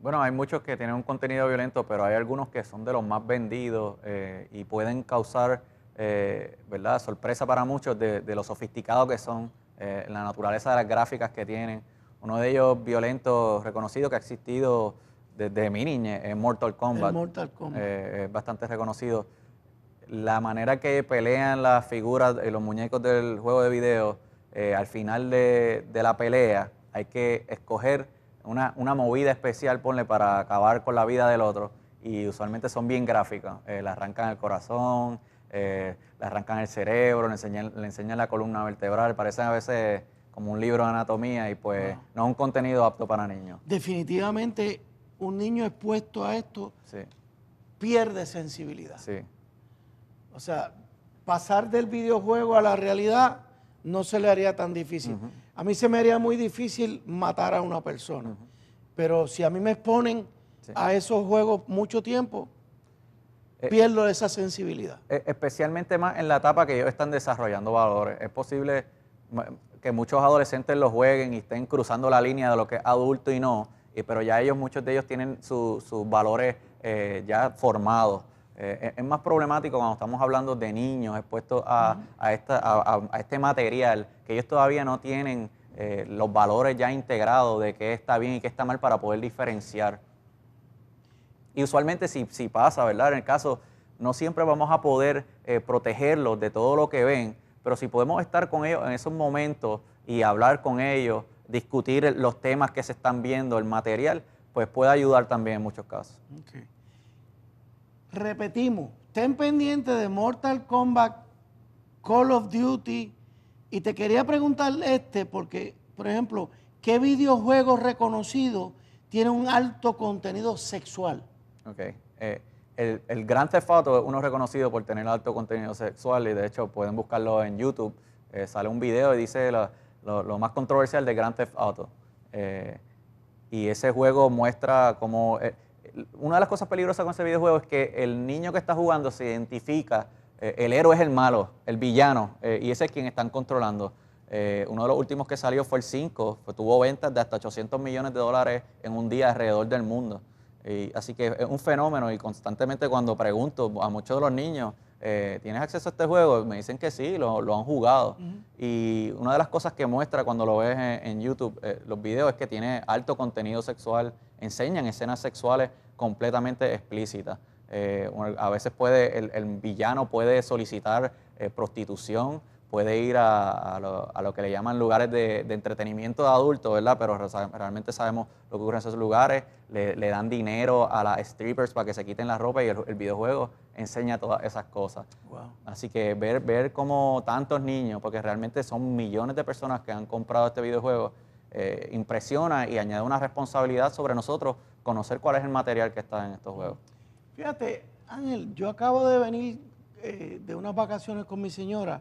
Speaker 2: Bueno, hay muchos que tienen un contenido violento, pero hay algunos que son de los más vendidos y pueden causar, ¿verdad?, sorpresa para muchos de lo sofisticados que son, la naturaleza de las gráficas que tienen. Uno de ellos violento, reconocido, que ha existido desde mi niñez, es Mortal Kombat.
Speaker 1: El Mortal Kombat.
Speaker 2: Es bastante reconocido. La manera que pelean las figuras y los muñecos del juego de video, al final de la pelea hay que escoger una movida especial, ponle, para acabar con la vida del otro, y usualmente son bien gráficas. Le arrancan el corazón, le arrancan el cerebro, le enseñan la columna vertebral, parecen a veces como un libro de anatomía y pues no es un contenido apto para niños.
Speaker 1: Definitivamente un niño expuesto a esto
Speaker 2: Sí,
Speaker 1: pierde sensibilidad.
Speaker 2: sí.
Speaker 1: O sea, pasar del videojuego a la realidad no se le haría tan difícil. A mí se me haría muy difícil matar a una persona. Pero si a mí me exponen a esos juegos mucho tiempo, pierdo esa sensibilidad.
Speaker 2: Especialmente más en la etapa que ellos están desarrollando valores. Es posible que muchos adolescentes lo jueguen y estén cruzando la línea de lo que es adulto y no, pero ya muchos de ellos tienen sus valores ya formados. Es más problemático cuando estamos hablando de niños expuestos a este material, que ellos todavía no tienen los valores ya integrados de qué está bien y qué está mal para poder diferenciar. Y usualmente si pasa, ¿verdad? En el caso, no siempre vamos a poder protegerlos de todo lo que ven, pero si podemos estar con ellos en esos momentos y hablar con ellos, discutir los temas que se están viendo, el material, pues puede ayudar también en muchos casos.
Speaker 1: Okay. Repetimos, estén pendientes de Mortal Kombat, Call of Duty, y te quería preguntar porque, por ejemplo, ¿qué videojuego reconocido tiene un alto contenido sexual?
Speaker 2: Ok. El Grand Theft Auto es uno reconocido por tener alto contenido sexual y de hecho pueden buscarlo en YouTube. Sale un video y dice lo más controversial de Grand Theft Auto. Y ese juego muestra cómo... una de las cosas peligrosas con ese videojuego es que el niño que está jugando se identifica, el héroe es el malo, el villano, y ese es quien están controlando. Uno de los últimos que salió fue el 5, tuvo ventas de hasta 800 millones de dólares en un día alrededor del mundo. Así que es un fenómeno y constantemente cuando pregunto a muchos de los niños, ¿tienes acceso a este juego? Me dicen que sí, lo han jugado. Y una de las cosas que muestra cuando lo ves en YouTube, los videos, es que tiene alto contenido sexual, enseñan escenas sexuales completamente explícitas. A veces el villano puede solicitar prostitución, puede ir a lo que le llaman lugares de entretenimiento de adultos, ¿verdad? Pero realmente sabemos lo que ocurre en esos lugares. Le dan dinero a las strippers para que se quiten la ropa y el videojuego enseña todas esas cosas.
Speaker 1: Wow.
Speaker 2: Así que ver cómo tantos niños, porque realmente son millones de personas que han comprado este videojuego, impresiona y añade una responsabilidad sobre nosotros conocer cuál es el material que está en estos juegos.
Speaker 1: Fíjate, Ángel, yo acabo de venir de unas vacaciones con mi señora.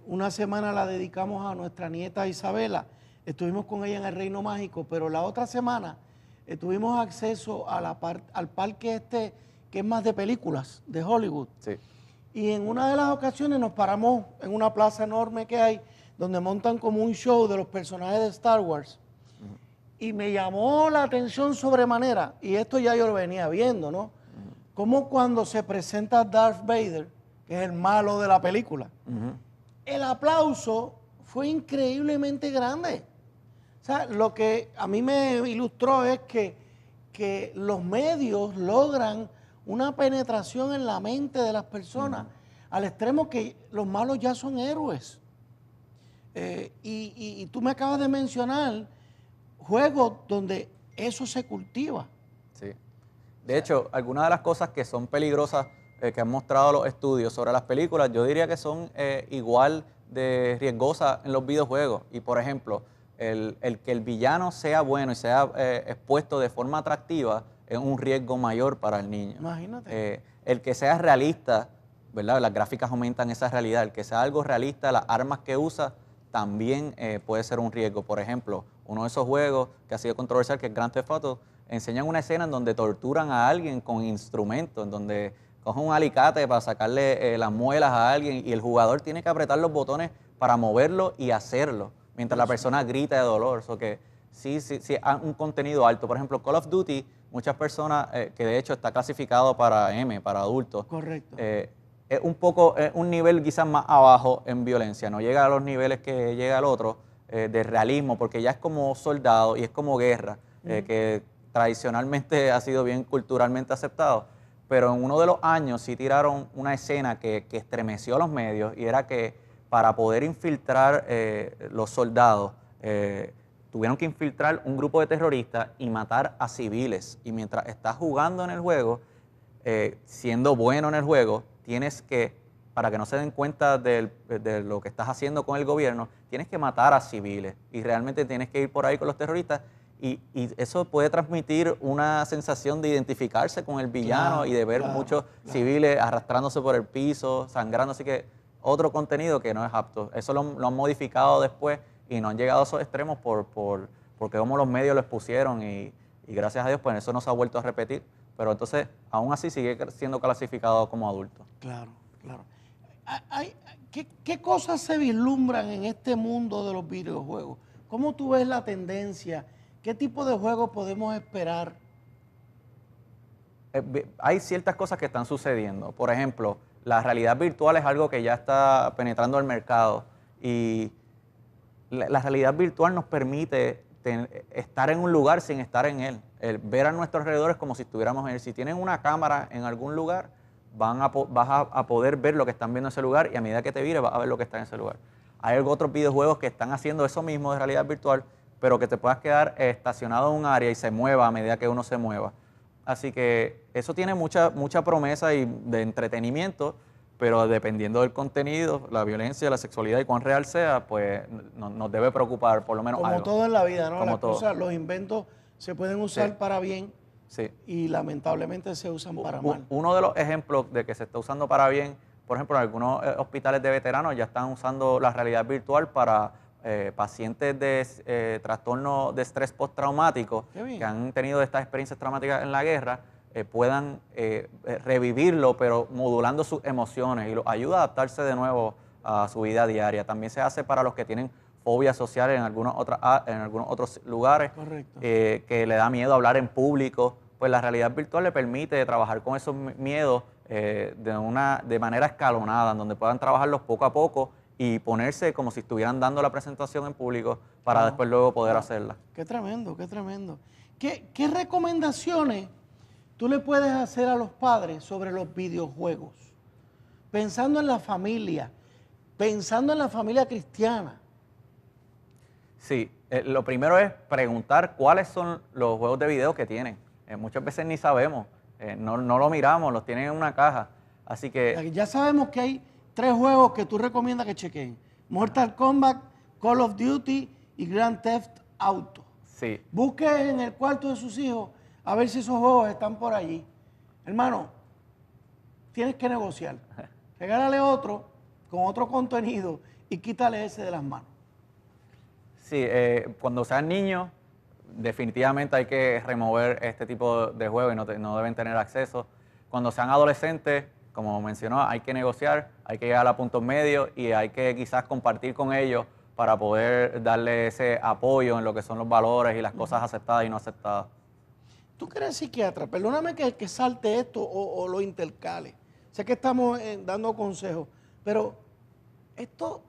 Speaker 1: Una semana la dedicamos a nuestra nieta Isabela. Estuvimos con ella en el Reino Mágico, pero la otra semana tuvimos acceso a al parque que es más de películas, de Hollywood.
Speaker 2: Sí.
Speaker 1: Y en una de las ocasiones nos paramos en una plaza enorme que hay, donde montan como un show de los personajes de Star Wars. Y me llamó la atención sobremanera, y esto ya yo lo venía viendo, ¿no? Como cuando se presenta Darth Vader, que es el malo de la película, el aplauso fue increíblemente grande. O sea, lo que a mí me ilustró es que los medios logran una penetración en la mente de las personas, al extremo que los malos ya son héroes. Y tú me acabas de mencionar juegos donde eso se cultiva.
Speaker 2: Sí. De hecho, algunas de las cosas que son peligrosas que han mostrado los estudios sobre las películas, yo diría que son igual de riesgosas en los videojuegos. Y por ejemplo, el que el villano sea bueno y sea expuesto de forma atractiva es un riesgo mayor para el niño.
Speaker 1: Imagínate.
Speaker 2: El que sea realista, ¿verdad? Las gráficas aumentan esa realidad. El que sea algo realista, las armas que usa también puede ser un riesgo. Por ejemplo, uno de esos juegos que ha sido controversial, que es Grand Theft Auto, enseñan una escena en donde torturan a alguien con instrumentos, en donde cogen un alicate para sacarle las muelas a alguien y el jugador tiene que apretar los botones para moverlo y hacerlo, mientras la persona grita de dolor. Que sí hay un contenido alto. Por ejemplo, Call of Duty, muchas personas, que de hecho está clasificado para M, para adultos.
Speaker 1: Correcto.
Speaker 2: Es un nivel quizás más abajo en violencia, no llega a los niveles que llega el otro, de realismo, porque ya es como soldado y es como guerra, que tradicionalmente ha sido bien culturalmente aceptado. Pero en uno de los años sí tiraron una escena que estremeció a los medios, y era que para poder infiltrar los soldados, tuvieron que infiltrar un grupo de terroristas y matar a civiles. Y mientras estás jugando en el juego, siendo bueno en el juego, tienes que, para que no se den cuenta de lo que estás haciendo con el gobierno, tienes que matar a civiles y realmente tienes que ir por ahí con los terroristas, y eso puede transmitir una sensación de identificarse con el villano,
Speaker 1: Claro,
Speaker 2: y de ver muchos civiles arrastrándose por el piso, sangrando, así que otro contenido que no es apto. Eso lo han modificado después y no han llegado a esos extremos porque como los medios lo expusieron, y gracias a Dios pues eso no se ha vuelto a repetir. Pero entonces, aún así sigue siendo clasificado como adulto.
Speaker 1: Claro, claro. ¿Qué cosas se vislumbran en este mundo de los videojuegos? ¿Cómo tú ves la tendencia? ¿Qué tipo de juegos podemos esperar?
Speaker 2: Hay ciertas cosas que están sucediendo. Por ejemplo, la realidad virtual es algo que ya está penetrando el mercado, y la realidad virtual nos permite estar en un lugar sin estar en él. Ver a nuestros alrededores como si estuviéramos en él. Si tienen una cámara en algún lugar, vas a poder ver lo que están viendo en ese lugar, y a medida que te vires vas a ver lo que está en ese lugar. Hay otros videojuegos que están haciendo eso mismo de realidad virtual, pero que te puedas quedar estacionado en un área y se mueva a medida que uno se mueva. Así que eso tiene mucha promesa y de entretenimiento, pero dependiendo del contenido, la violencia, la sexualidad y cuán real sea, pues nos debe preocupar por lo menos
Speaker 1: Como
Speaker 2: algo.
Speaker 1: todo en la vida, ¿no?
Speaker 2: Como
Speaker 1: Las
Speaker 2: todo.
Speaker 1: cosas, los inventos se pueden usar
Speaker 2: Sí.
Speaker 1: para bien,
Speaker 2: Sí.
Speaker 1: y lamentablemente se usan para mal.
Speaker 2: Uno de los ejemplos de que se está usando para bien, por ejemplo, en algunos hospitales de veteranos ya están usando la realidad virtual para pacientes de trastorno de estrés postraumático,
Speaker 1: Qué bien.
Speaker 2: que han tenido estas experiencias traumáticas en la guerra, puedan revivirlo, pero modulando sus emociones, y los ayuda a adaptarse de nuevo a su vida diaria. También se hace para los que tienen fobias sociales en algunos otros lugares,
Speaker 1: Correcto.
Speaker 2: que le da miedo hablar en público. Pues la realidad virtual le permite trabajar con esos miedos de manera escalonada, en donde puedan trabajarlos poco a poco y ponerse como si estuvieran dando la presentación en público, para después luego poder hacerla.
Speaker 1: Qué tremendo, qué tremendo. ¿Qué recomendaciones tú le puedes hacer a los padres sobre los videojuegos? Pensando en la familia cristiana.
Speaker 2: Sí, lo primero es preguntar cuáles son los juegos de video que tienen. Muchas veces ni sabemos, no lo miramos, los tienen en una caja. Así que
Speaker 1: Ya sabemos que hay 3 juegos que tú recomiendas que chequen: Mortal Kombat, Call of Duty y Grand Theft Auto.
Speaker 2: sí,
Speaker 1: Busque en el cuarto de sus hijos a ver si esos juegos están por allí. Hermano, tienes que negociar. Regálale otro con otro contenido y quítale ese de las manos.
Speaker 2: sí, cuando sean niños, definitivamente hay que remover este tipo de juegos y no deben tener acceso. Cuando sean adolescentes, como mencionó, hay que negociar, hay que llegar a puntos medios, y hay que quizás compartir con ellos para poder darle ese apoyo en lo que son los valores y las cosas aceptadas y no aceptadas.
Speaker 1: Tú que eres psiquiatra, perdóname que salte esto o lo intercale. Sé que estamos dando consejos, pero esto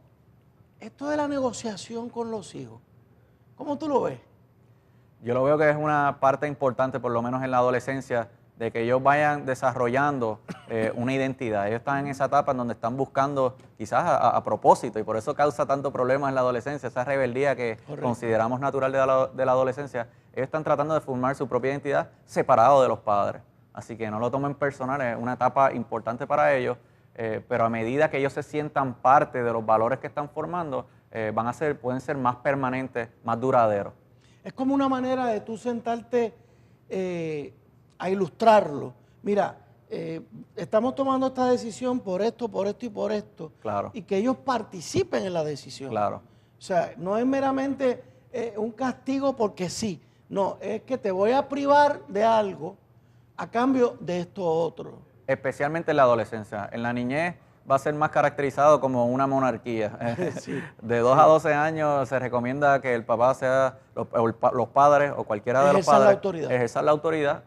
Speaker 1: de la negociación con los hijos, ¿cómo tú lo ves?
Speaker 2: Yo lo veo que es una parte importante, por lo menos en la adolescencia, de que ellos vayan desarrollando una identidad. Ellos están en esa etapa en donde están buscando, quizás a propósito, y por eso causa tanto problema en la adolescencia, esa rebeldía que consideramos natural de la adolescencia. Ellos están tratando de formar su propia identidad separado de los padres. Así que no lo tomen personal, es una etapa importante para ellos, pero a medida que ellos se sientan parte de los valores que están formando, pueden ser más permanentes, más duraderos.
Speaker 1: Es como una manera de tú sentarte a ilustrarlo. Mira, estamos tomando esta decisión por esto y por esto.
Speaker 2: Claro.
Speaker 1: Y que ellos participen en la decisión.
Speaker 2: Claro.
Speaker 1: O sea, no es meramente un castigo porque sí. No, es que te voy a privar de algo a cambio de esto otro.
Speaker 2: Especialmente en la adolescencia. En la niñez va a ser más caracterizado como una monarquía.
Speaker 1: Sí.
Speaker 2: De 2 a 12 años se recomienda que el papá sea, los padres o cualquiera de los
Speaker 1: Ejerzan la
Speaker 2: padres
Speaker 1: autoridad.
Speaker 2: ejerzan la autoridad.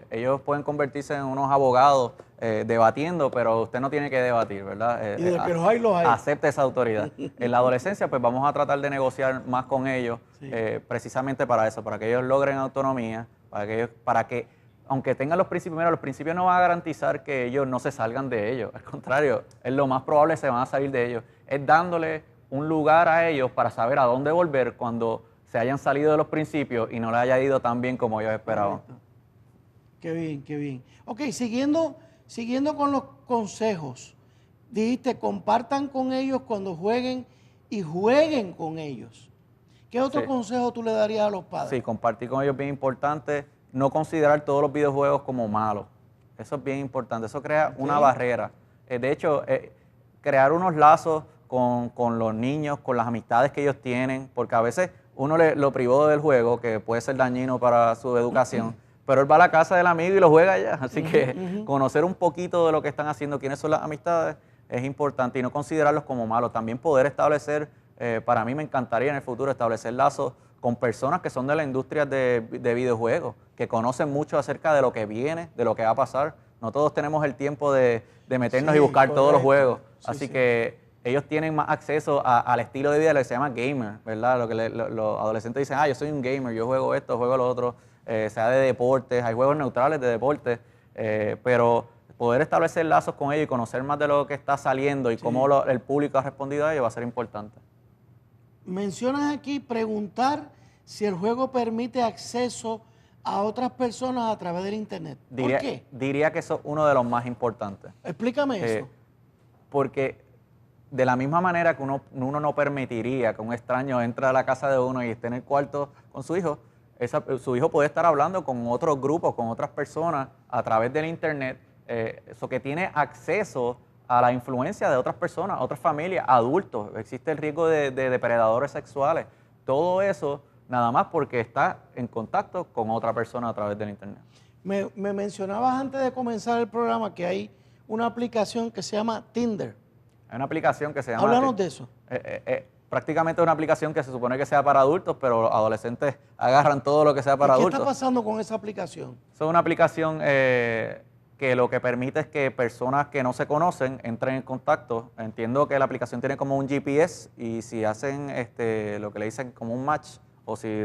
Speaker 2: Ellos pueden convertirse en unos abogados debatiendo, pero usted no tiene que debatir, ¿verdad?
Speaker 1: Y de que los hay, los hay.
Speaker 2: Acepte esa autoridad. En la adolescencia, pues vamos a tratar de negociar más con ellos,
Speaker 1: Sí.
Speaker 2: precisamente para eso, para que ellos logren autonomía, para que aunque tengan los principios, mira, los principios no van a garantizar que ellos no se salgan de ellos. Al contrario, es lo más probable se van a salir de ellos. Es dándole un lugar a ellos para saber a dónde volver cuando se hayan salido de los principios y no les haya ido tan bien como ellos esperaban.
Speaker 1: Correcto. Qué bien, qué bien. Ok, siguiendo con los consejos, dijiste compartan con ellos cuando jueguen y jueguen con ellos. ¿Qué otro
Speaker 2: Sí.
Speaker 1: consejo tú le darías a los padres?
Speaker 2: Sí, compartir con ellos es bien importante. No considerar todos los videojuegos como malos. Eso es bien importante. Eso crea una barrera. De hecho, crear unos lazos con los niños, con las amistades que ellos tienen, porque a veces uno lo privó del juego, que puede ser dañino para su educación, pero él va a la casa del amigo y lo juega allá. Así que conocer un poquito de lo que están haciendo, quiénes son las amistades, es importante y no considerarlos como malos. También poder establecer, para mí me encantaría en el futuro establecer lazos con personas que son de la industria de videojuegos, que conocen mucho acerca de lo que viene, de lo que va a pasar. No todos tenemos el tiempo de meternos y buscar todos los juegos.
Speaker 1: Sí,
Speaker 2: Así
Speaker 1: sí.
Speaker 2: que ellos tienen más acceso al estilo de vida que se llama gamer, ¿verdad? Lo que los adolescentes dicen, yo soy un gamer, yo juego esto, juego lo otro, sea de deportes, hay juegos neutrales de deportes, pero poder establecer lazos con ellos y conocer más de lo que está saliendo y cómo el público ha respondido a ello va a ser importante.
Speaker 1: Mencionas aquí preguntar si el juego permite acceso a otras personas a través del internet. ¿Por qué?
Speaker 2: Diría que eso es uno de los más importantes.
Speaker 1: Explícame eso.
Speaker 2: Porque de la misma manera que uno no permitiría que un extraño entre a la casa de uno y esté en el cuarto con su hijo, su hijo puede estar hablando con otros grupos, con otras personas a través del internet, eso que tiene acceso a la influencia de otras personas, otras familias, adultos. Existe el riesgo de depredadores sexuales. Todo eso nada más porque está en contacto con otra persona a través del internet.
Speaker 1: Me mencionabas antes de comenzar el programa que hay una aplicación que se llama Tinder.
Speaker 2: Hay una aplicación que se llama...
Speaker 1: Háblanos de eso.
Speaker 2: Prácticamente es una aplicación que se supone que sea para adultos, pero los adolescentes agarran todo lo que sea para
Speaker 1: ¿Qué
Speaker 2: adultos.
Speaker 1: está pasando con esa aplicación?
Speaker 2: Es una aplicación que lo que permite es que personas que no se conocen entren en contacto. Entiendo que la aplicación tiene como un GPS y si hacen lo que le dicen como un match, o si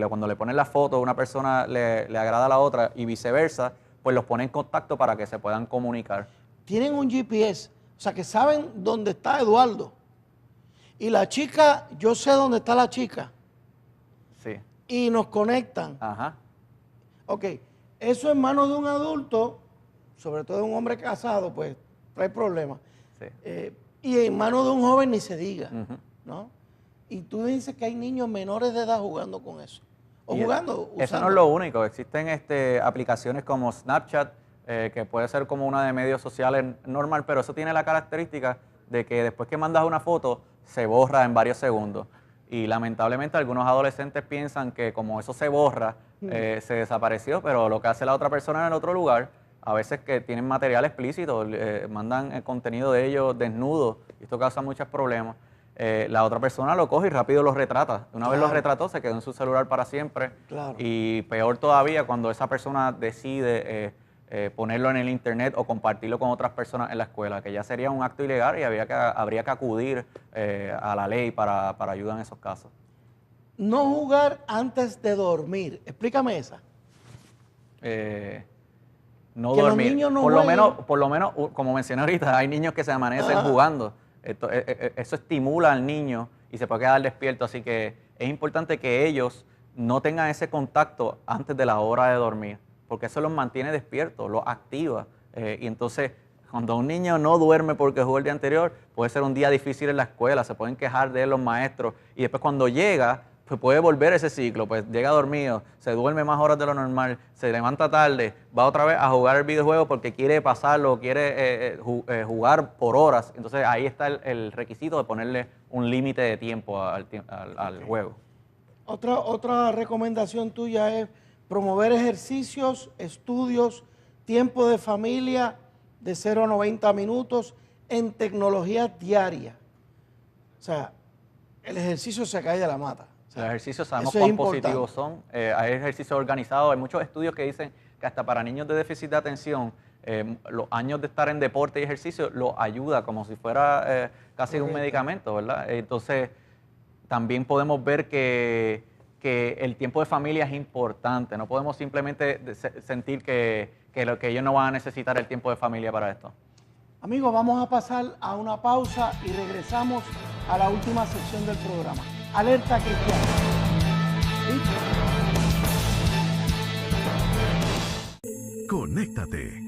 Speaker 2: cuando le ponen la foto a una persona le agrada a la otra y viceversa, pues los pone en contacto para que se puedan comunicar.
Speaker 1: Tienen un GPS, o sea que saben dónde está Eduardo. Y la chica, yo sé dónde está la chica.
Speaker 2: Sí.
Speaker 1: Y nos conectan.
Speaker 2: Ajá.
Speaker 1: Ok, eso en manos de un adulto, sobre todo de un hombre casado, pues trae problemas.
Speaker 2: Sí.
Speaker 1: Y en manos de un joven ni se diga,
Speaker 2: Ujú.
Speaker 1: ¿no? Y tú dices que hay niños menores de edad jugando con eso. O
Speaker 2: Y
Speaker 1: jugando,
Speaker 2: eso
Speaker 1: usando.
Speaker 2: no es lo único. Existen aplicaciones como Snapchat, que puede ser como una de medios sociales normal, pero eso tiene la característica de que después que mandas una foto, se borra en varios segundos. Y lamentablemente algunos adolescentes piensan que como eso se borra, se desapareció, pero lo que hace la otra persona en el otro lugar, a veces que tienen material explícito, mandan el contenido de ellos desnudo, y esto causa muchos problemas. La otra persona lo coge y rápido lo retrata. Una vez lo retrató, se quedó en su celular para siempre.
Speaker 1: Claro.
Speaker 2: Y peor todavía cuando esa persona decide ponerlo en el internet o compartirlo con otras personas en la escuela, que ya sería un acto ilegal y habría que acudir a la ley para ayuda en esos casos.
Speaker 1: No jugar antes de dormir. Explícame esa.
Speaker 2: No
Speaker 1: Que los
Speaker 2: dormir.
Speaker 1: niños no
Speaker 2: por lo menos, como mencioné ahorita, hay niños que se amanecen jugando. Eso estimula al niño y se puede quedar despierto, así que es importante que ellos no tengan ese contacto antes de la hora de dormir, porque eso los mantiene despiertos, los activa. Y entonces, cuando un niño no duerme porque jugó el día anterior, puede ser un día difícil en la escuela, se pueden quejar de él los maestros, y después cuando llega, pues puede volver ese ciclo, pues llega dormido, se duerme más horas de lo normal, se levanta tarde, va otra vez a jugar el videojuego porque quiere pasarlo, quiere jugar por horas. Entonces ahí está el requisito de ponerle un límite de tiempo al juego.
Speaker 1: Otra recomendación tuya es promover ejercicios, estudios, tiempo de familia de 0 a 90 minutos, en tecnología diaria. O sea, el ejercicio se cae de la mata. O sea,
Speaker 2: los ejercicios sabemos
Speaker 1: eso es
Speaker 2: cuán
Speaker 1: importante.
Speaker 2: positivos son. Hay ejercicios organizados, hay muchos estudios que dicen que hasta para niños de déficit de atención, los años de estar en deporte y ejercicio los ayuda como si fuera casi un
Speaker 1: Correcto.
Speaker 2: medicamento, ¿verdad? Entonces, también podemos ver que el tiempo de familia es importante. No podemos simplemente sentir que ellos no van a necesitar el tiempo de familia para esto.
Speaker 1: Amigos, vamos a pasar a una pausa y regresamos a la última sección del programa. Alerta Cristiana. ¿Listo?
Speaker 4: Conéctate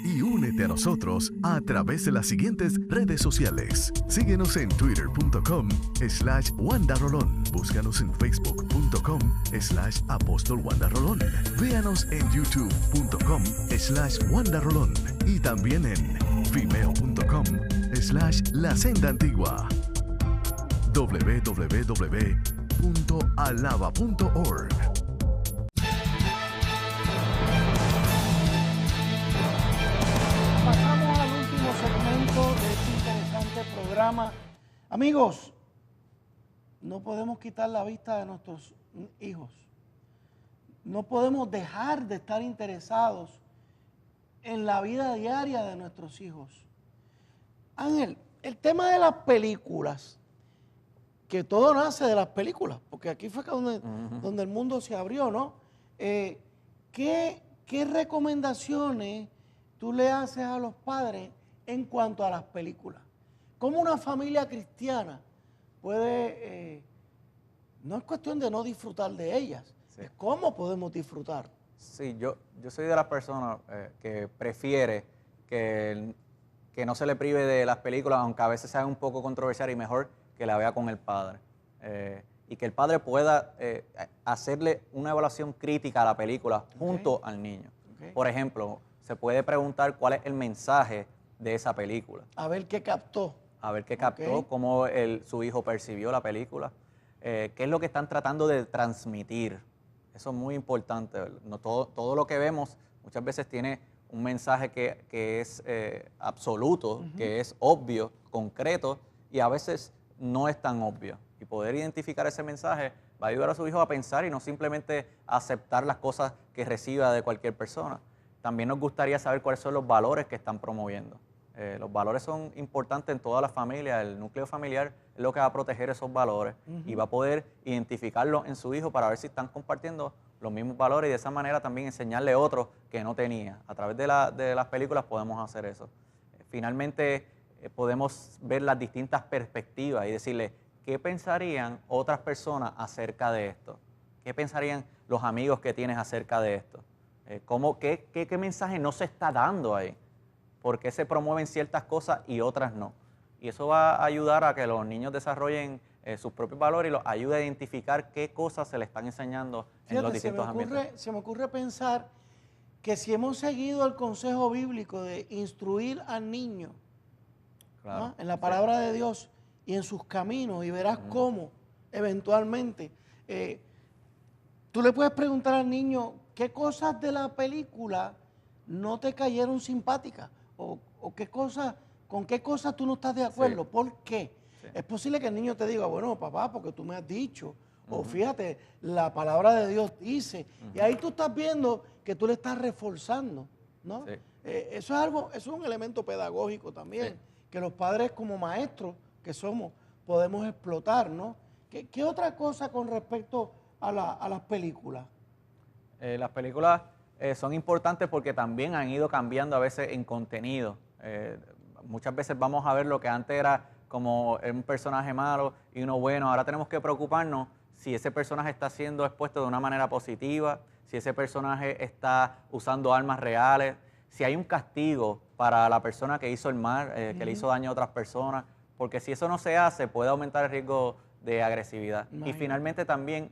Speaker 4: y únete a nosotros a través de las siguientes redes sociales. Síguenos en twitter.com/WandaRolón. Búscanos en facebook.com/Apóstol Wanda Rolón. Véanos en youtube.com/WandaRolón y también en vimeo.com/La Senda Antigua. www.alaba.org.
Speaker 1: Pasamos al último segmento de este interesante programa. Amigos, no podemos quitar la vista de nuestros hijos. No podemos dejar de estar interesados en la vida diaria de nuestros hijos. Ángel, el tema de las películas, que todo nace de las películas, porque aquí fue donde el mundo se abrió, ¿no? ¿Qué recomendaciones tú le haces a los padres en cuanto a las películas? ¿Cómo una familia cristiana puede, no es cuestión de no disfrutar de ellas,
Speaker 2: Sí.
Speaker 1: es cómo podemos disfrutar?
Speaker 2: Sí, yo soy de las personas que prefiere que no se le prive de las películas, aunque a veces sea un poco controversial, y mejor que la vea con el padre. Y que el padre pueda hacerle una evaluación crítica a la película junto al niño.
Speaker 1: Okay.
Speaker 2: Por ejemplo, se puede preguntar cuál es el mensaje de esa película.
Speaker 1: A ver qué captó.
Speaker 2: A ver qué captó,
Speaker 1: Ok.
Speaker 2: cómo su hijo percibió la película, qué es lo que están tratando de transmitir. Eso es muy importante, ¿verdad? No todo lo que vemos muchas veces tiene un mensaje que es absoluto, que es obvio, concreto, y a veces no es tan obvio. Y poder identificar ese mensaje va a ayudar a su hijo a pensar y no simplemente a aceptar las cosas que reciba de cualquier persona. También nos gustaría saber cuáles son los valores que están promoviendo. Los valores son importantes en toda la familia. El núcleo familiar es lo que va a proteger esos valores y va a poder identificarlos en su hijo para ver si están compartiendo los mismos valores y de esa manera también enseñarle otros que no tenía. A través de las películas podemos hacer eso. Finalmente podemos ver las distintas perspectivas y decirle qué pensarían otras personas acerca de esto. ¿Qué pensarían los amigos que tienes acerca de esto? ¿Qué mensaje no se está dando ahí? ¿Por qué se promueven ciertas cosas y otras no? Y eso va a ayudar a que los niños desarrollen sus propios valores y los ayude a identificar qué cosas se les están enseñando en los distintos ambientes.
Speaker 1: Se me ocurre pensar que si hemos seguido el consejo bíblico de instruir al niño,
Speaker 2: Claro,
Speaker 1: ¿no?, en la palabra de Dios y en sus caminos, y verás cómo eventualmente tú le puedes preguntar al niño qué cosas de la película no te cayeron simpáticas o con qué cosas tú no estás de acuerdo.
Speaker 2: Sí.
Speaker 1: ¿Por qué?
Speaker 2: Sí.
Speaker 1: Es posible que el niño te diga, bueno, papá, porque tú me has dicho, o fíjate, la palabra de Dios dice, y ahí tú estás viendo que tú le estás reforzando, ¿no?
Speaker 2: Sí.
Speaker 1: Eso es un elemento pedagógico también,
Speaker 2: Sí.
Speaker 1: que los padres como maestros que somos podemos explotar, ¿no? ¿Qué otra cosa con respecto a las películas?
Speaker 2: Las películas son importantes porque también han ido cambiando a veces en contenido. Muchas veces vamos a ver lo que antes era como un personaje malo y uno bueno. Ahora tenemos que preocuparnos si ese personaje está siendo expuesto de una manera positiva, si ese personaje está usando armas reales, si hay un castigo para la persona que hizo el mal, que le hizo daño a otras personas, porque si eso no se hace puede aumentar el riesgo de agresividad.
Speaker 1: Imagínate.
Speaker 2: Y finalmente también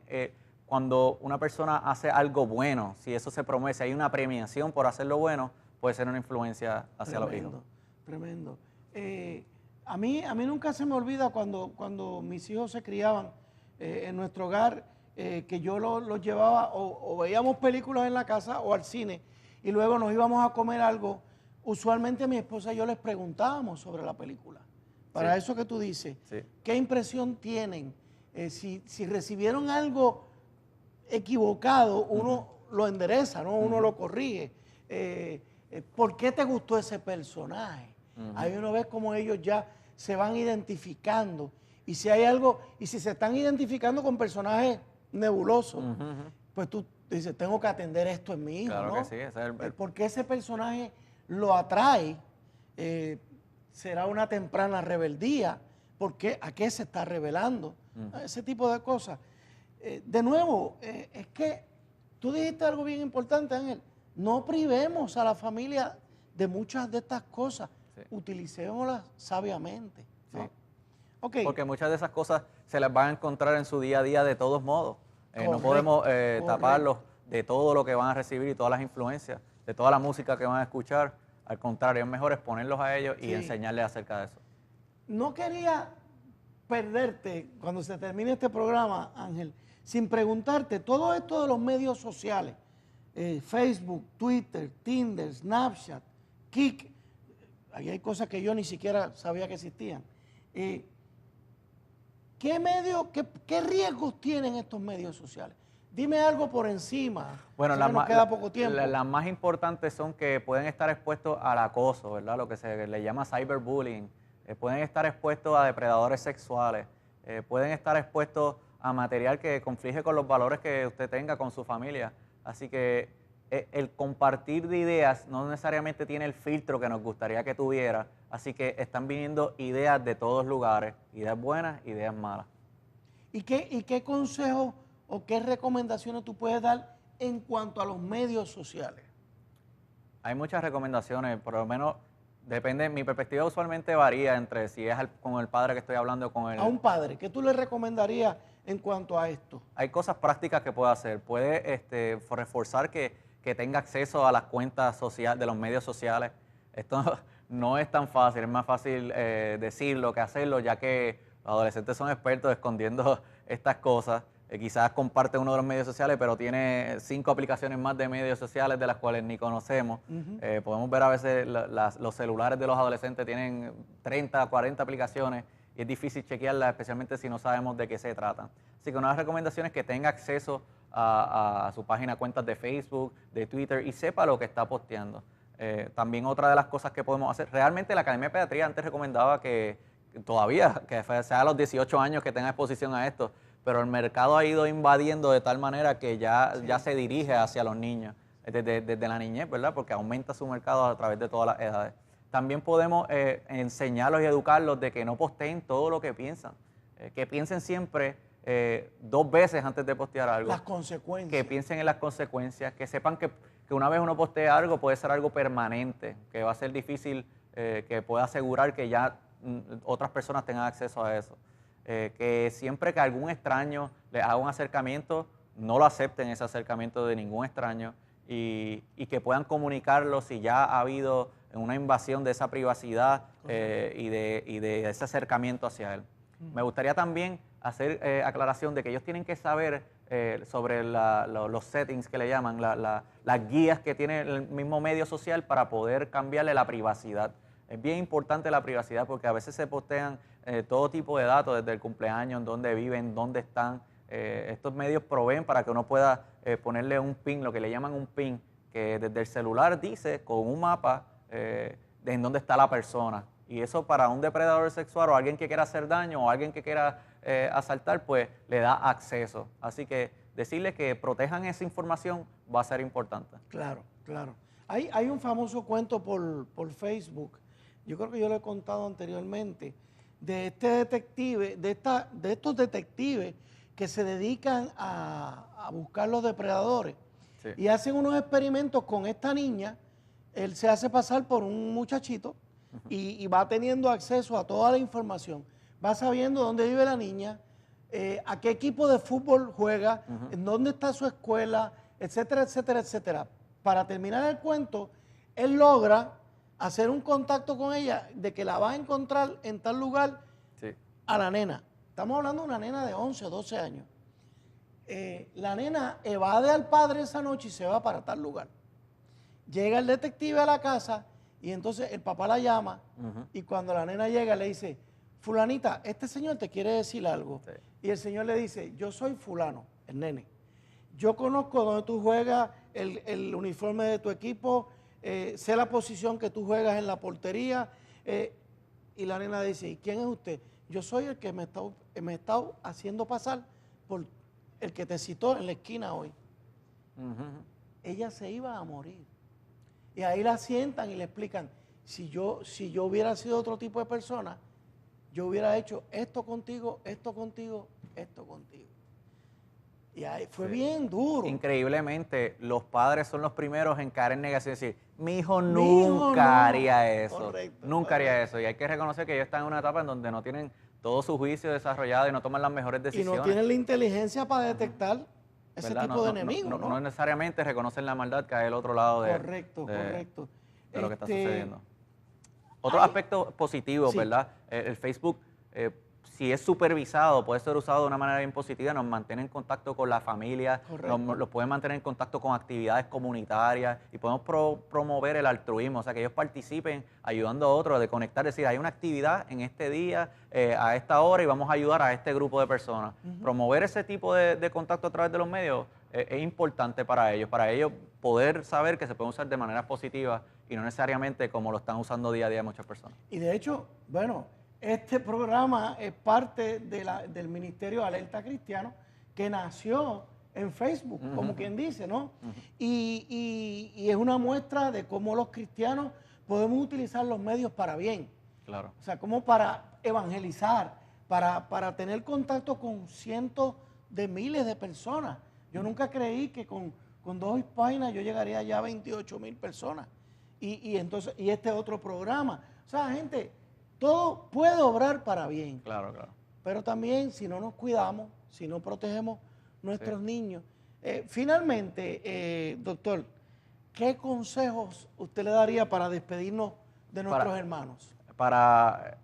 Speaker 2: cuando una persona hace algo bueno, si eso se promueve, si hay una premiación por hacerlo bueno, puede ser una influencia hacia los hijos.
Speaker 1: Tremendo. A mí nunca se me olvida cuando mis hijos se criaban en nuestro hogar, que yo los llevaba o veíamos películas en la casa o al cine y luego nos íbamos a comer algo usualmente mi esposa y yo les preguntábamos sobre la película. Para
Speaker 2: Sí.
Speaker 1: eso que tú dices,
Speaker 2: Sí.
Speaker 1: ¿qué impresión tienen? Si recibieron algo equivocado, uno lo endereza, ¿no? Uno lo corrige. ¿Por qué te gustó ese personaje? Ahí uno ve cómo ellos ya se van identificando. Y si hay algo, y si se están identificando con personajes nebulosos, pues tú dices, tengo que atender esto en mi hijo,
Speaker 2: Claro
Speaker 1: ¿no?
Speaker 2: que sí, ese es
Speaker 1: Porque ese personaje lo atrae, será una temprana rebeldía, porque ¿a qué se está rebelando? Ese tipo de cosas. De nuevo, es que tú dijiste algo bien importante, Ángel. No privemos a la familia de muchas de estas cosas.
Speaker 2: Sí.
Speaker 1: Utilicémoslas sabiamente, ¿no?
Speaker 2: Sí.
Speaker 1: Ok.
Speaker 2: Porque muchas de esas cosas se las van a encontrar en su día a día de todos modos. No
Speaker 1: Correcto,
Speaker 2: podemos
Speaker 1: correcto.
Speaker 2: taparlos de todo lo que van a recibir y todas las influencias, de toda la música que van a escuchar. Al contrario, es mejor exponerlos a ellos y
Speaker 1: Sí.
Speaker 2: enseñarles acerca de eso.
Speaker 1: No quería perderte cuando se termine este programa, Ángel, sin preguntarte todo esto de los medios sociales, Facebook, Twitter, Tinder, Snapchat, Kik, ahí hay cosas que yo ni siquiera sabía que existían. ¿Qué riesgos tienen estos medios sociales? Dime algo por encima.
Speaker 2: Bueno,
Speaker 1: Sé que nos queda poco tiempo.
Speaker 2: las más importantes son que pueden estar expuestos al acoso, ¿verdad? Lo que se le llama cyberbullying. Pueden estar expuestos a depredadores sexuales. Pueden estar expuestos a material que conflige con los valores que usted tenga con su familia. Así que el compartir de ideas no necesariamente tiene el filtro que nos gustaría que tuviera. Así que están viniendo ideas de todos lugares, ideas buenas, ideas malas.
Speaker 1: ¿Y qué consejos o qué recomendaciones tú puedes dar en cuanto a los medios sociales?
Speaker 2: Hay muchas recomendaciones, por lo menos depende, mi perspectiva usualmente varía entre si es con el padre que estoy hablando, con el...
Speaker 1: A un padre, ¿qué tú le recomendarías en cuanto a esto?
Speaker 2: Hay cosas prácticas que puede hacer. Puede reforzar que tenga acceso a las cuentas sociales de los medios sociales. Esto no es tan fácil, es más fácil decirlo que hacerlo, ya que los adolescentes son expertos escondiendo estas cosas. Quizás comparte uno de los medios sociales, pero tiene 5 aplicaciones más de medios sociales de las cuales ni conocemos. Podemos ver a veces los celulares de los adolescentes tienen 30, 40 aplicaciones y es difícil chequearlas, especialmente si no sabemos de qué se tratan. Así que una de las recomendaciones es que tenga acceso a su página, cuentas de Facebook, de Twitter y sepa lo que está posteando. También otra de las cosas que podemos hacer, realmente la Academia de Pediatría antes recomendaba que todavía, que sea a los 18 años que tenga exposición a esto, pero el mercado ha ido invadiendo de tal manera que ya se dirige hacia los niños, desde la niñez, ¿verdad? Porque aumenta su mercado a través de todas las edades. También podemos enseñarlos y educarlos de que no posteen todo lo que piensan, que piensen siempre 2 veces antes de postear algo.
Speaker 1: Las consecuencias.
Speaker 2: Que piensen en las consecuencias, que sepan que una vez uno postea algo puede ser algo permanente, que va a ser difícil que pueda asegurar que ya otras personas tengan acceso a eso. Que siempre que algún extraño les haga un acercamiento, no lo acepten ese acercamiento de ningún extraño y que puedan comunicarlo si ya ha habido una invasión de esa privacidad y de ese acercamiento hacia él. Me gustaría también hacer aclaración de que ellos tienen que saber sobre los settings que le llaman, las guías que tiene el mismo medio social para poder cambiarle la privacidad. Es bien importante la privacidad porque a veces se postean todo tipo de datos, desde el cumpleaños, en dónde viven, dónde están. Estos medios proveen para que uno pueda ponerle un pin, lo que le llaman un pin, que desde el celular dice con un mapa de en dónde está la persona. Y eso para un depredador sexual o alguien que quiera hacer daño o alguien que quiera asaltar, pues le da acceso. Así que decirles que protejan esa información va a ser importante.
Speaker 1: Claro, claro. Hay un famoso cuento por Facebook, yo creo que yo lo he contado anteriormente, de este detective, de estos detectives que se dedican a buscar los depredadores.
Speaker 2: Sí.
Speaker 1: Y hacen unos experimentos con esta niña. Él se hace pasar por un muchachito y va teniendo acceso a toda la información. Va sabiendo dónde vive la niña, a qué equipo de fútbol juega, en dónde está su escuela, etcétera, etcétera, etcétera. Para terminar el cuento, él logra hacer un contacto con ella de que la va a encontrar en tal lugar a la nena. Estamos hablando de una nena de 11 o 12 años. La nena evade al padre esa noche y se va para tal lugar. Llega el detective a la casa Y entonces el papá la llama y cuando la nena llega le dice, fulanita, este señor te quiere decir algo.
Speaker 2: Sí.
Speaker 1: Y el señor le dice, yo soy fulano, el nene. Yo conozco dónde tú juegas, el uniforme de tu equipo, sé la posición que tú juegas en la portería. Y la nena dice, ¿y quién es usted? Yo soy el que me está haciendo pasar por el que te citó en la esquina hoy. Ella se iba a morir. Y ahí la sientan y le explican, si yo hubiera sido otro tipo de persona, yo hubiera hecho esto contigo, esto contigo, esto contigo. Y ahí fue bien duro.
Speaker 2: Increíblemente, los padres son los primeros en caer en negación y decir, mi hijo
Speaker 1: Mi hijo
Speaker 2: nunca
Speaker 1: no".
Speaker 2: haría eso,
Speaker 1: Correcto,
Speaker 2: nunca haría eso. Y hay que reconocer que ellos están en una etapa en donde no tienen todo su juicio desarrollado y no toman las mejores
Speaker 1: Y
Speaker 2: decisiones.
Speaker 1: no tienen la inteligencia para detectar ese
Speaker 2: ¿verdad?
Speaker 1: tipo de enemigos, ¿no?
Speaker 2: No necesariamente reconocen la maldad que hay al otro lado
Speaker 1: Correcto.
Speaker 2: de lo que está sucediendo.
Speaker 1: Ay.
Speaker 2: Otro aspecto positivo,
Speaker 1: Sí.
Speaker 2: ¿verdad? El Facebook, si es supervisado, puede ser usado de una manera bien positiva, nos mantiene en contacto con la familia,
Speaker 1: Correcto.
Speaker 2: los puede mantener en contacto con actividades comunitarias y podemos promover el altruismo, o sea, que ellos participen ayudando a otros, de conectar, es decir, hay una actividad en este día, a esta hora y vamos a ayudar a este grupo de personas. Promover ese tipo de contacto a través de los medios es importante para ellos poder saber que se pueden usar de manera positiva y no necesariamente como lo están usando día a día muchas personas.
Speaker 1: Y de hecho, bueno, este programa es parte del Ministerio Alerta Cristiano que nació en Facebook, como quien dice, ¿no? Y es una muestra de cómo los cristianos podemos utilizar los medios para bien.
Speaker 2: Claro.
Speaker 1: O sea, como para evangelizar, para tener contacto con cientos de miles de personas. Yo nunca creí que con 2 páginas yo llegaría ya a 28,000 personas. Y entonces, y este otro programa. O sea, gente, todo puede obrar para bien.
Speaker 2: Claro, claro.
Speaker 1: Pero también si no nos cuidamos, si no protegemos nuestros niños. Finalmente, doctor, ¿qué consejos usted le daría para despedirnos de nuestros hermanos?
Speaker 2: Para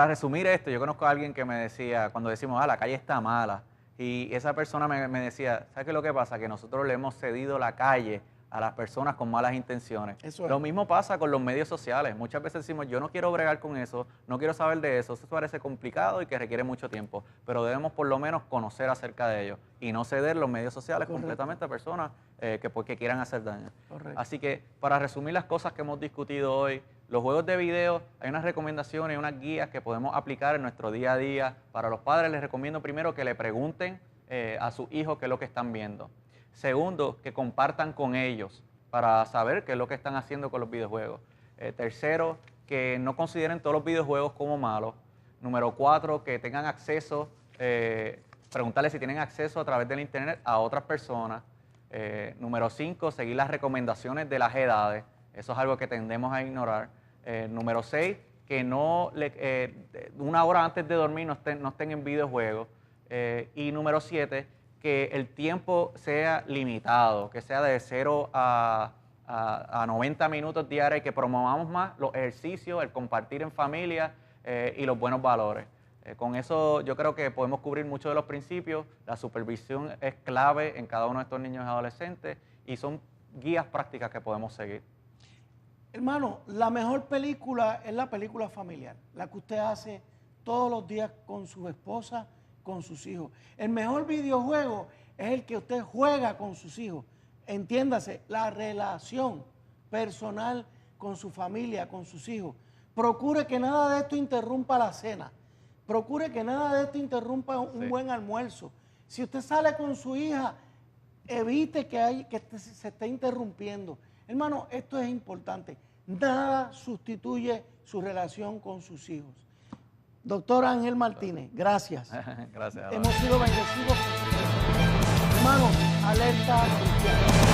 Speaker 2: resumir esto, yo conozco a alguien que me decía, cuando decimos, la calle está mala, y esa persona me decía, ¿sabes qué es lo que pasa? Que nosotros le hemos cedido la calle a las personas con malas intenciones.
Speaker 1: Eso es.
Speaker 2: Lo mismo pasa con los medios sociales. Muchas veces decimos, yo no quiero bregar con eso, no quiero saber de eso parece complicado y que requiere mucho tiempo, pero debemos por lo menos conocer acerca de ello y no ceder los medios sociales completamente a personas que quieran hacer daño.
Speaker 1: Correcto.
Speaker 2: Así que, para resumir las cosas que hemos discutido hoy, los juegos de video, hay unas recomendaciones, unas guías que podemos aplicar en nuestro día a día. Para los padres les recomiendo primero que le pregunten a sus hijos qué es lo que están viendo. Segundo, que compartan con ellos para saber qué es lo que están haciendo con los videojuegos. Tercero, que no consideren todos los videojuegos como malos. Número 4, que tengan acceso, preguntarles si tienen acceso a través del internet a otras personas. Número 5, seguir las recomendaciones de las edades. Eso es algo que tendemos a ignorar. Número 6, que una hora antes de dormir no estén en videojuegos. Y número 7, que el tiempo sea limitado, que sea de 0 a 90 minutos diarios y que promovamos más los ejercicios, el compartir en familia y los buenos valores. Con eso yo creo que podemos cubrir muchos de los principios. La supervisión es clave en cada uno de estos niños y adolescentes y son guías prácticas que podemos seguir.
Speaker 1: Hermano, la mejor película es la película familiar, la que usted hace todos los días con su esposa, con sus hijos. El mejor videojuego es el que usted juega con sus hijos. Entiéndase, la relación personal con su familia, con sus hijos. Procure que nada de esto interrumpa la cena. Procure que nada de esto interrumpa un buen almuerzo. Si usted sale con su hija, evite que se esté interrumpiendo. Hermano, esto es importante. Nada sustituye su relación con sus hijos. Doctor Ángel Martínez, gracias.
Speaker 2: Gracias.
Speaker 1: Hemos sido bendecidos. Hermanos, alerta cristiana.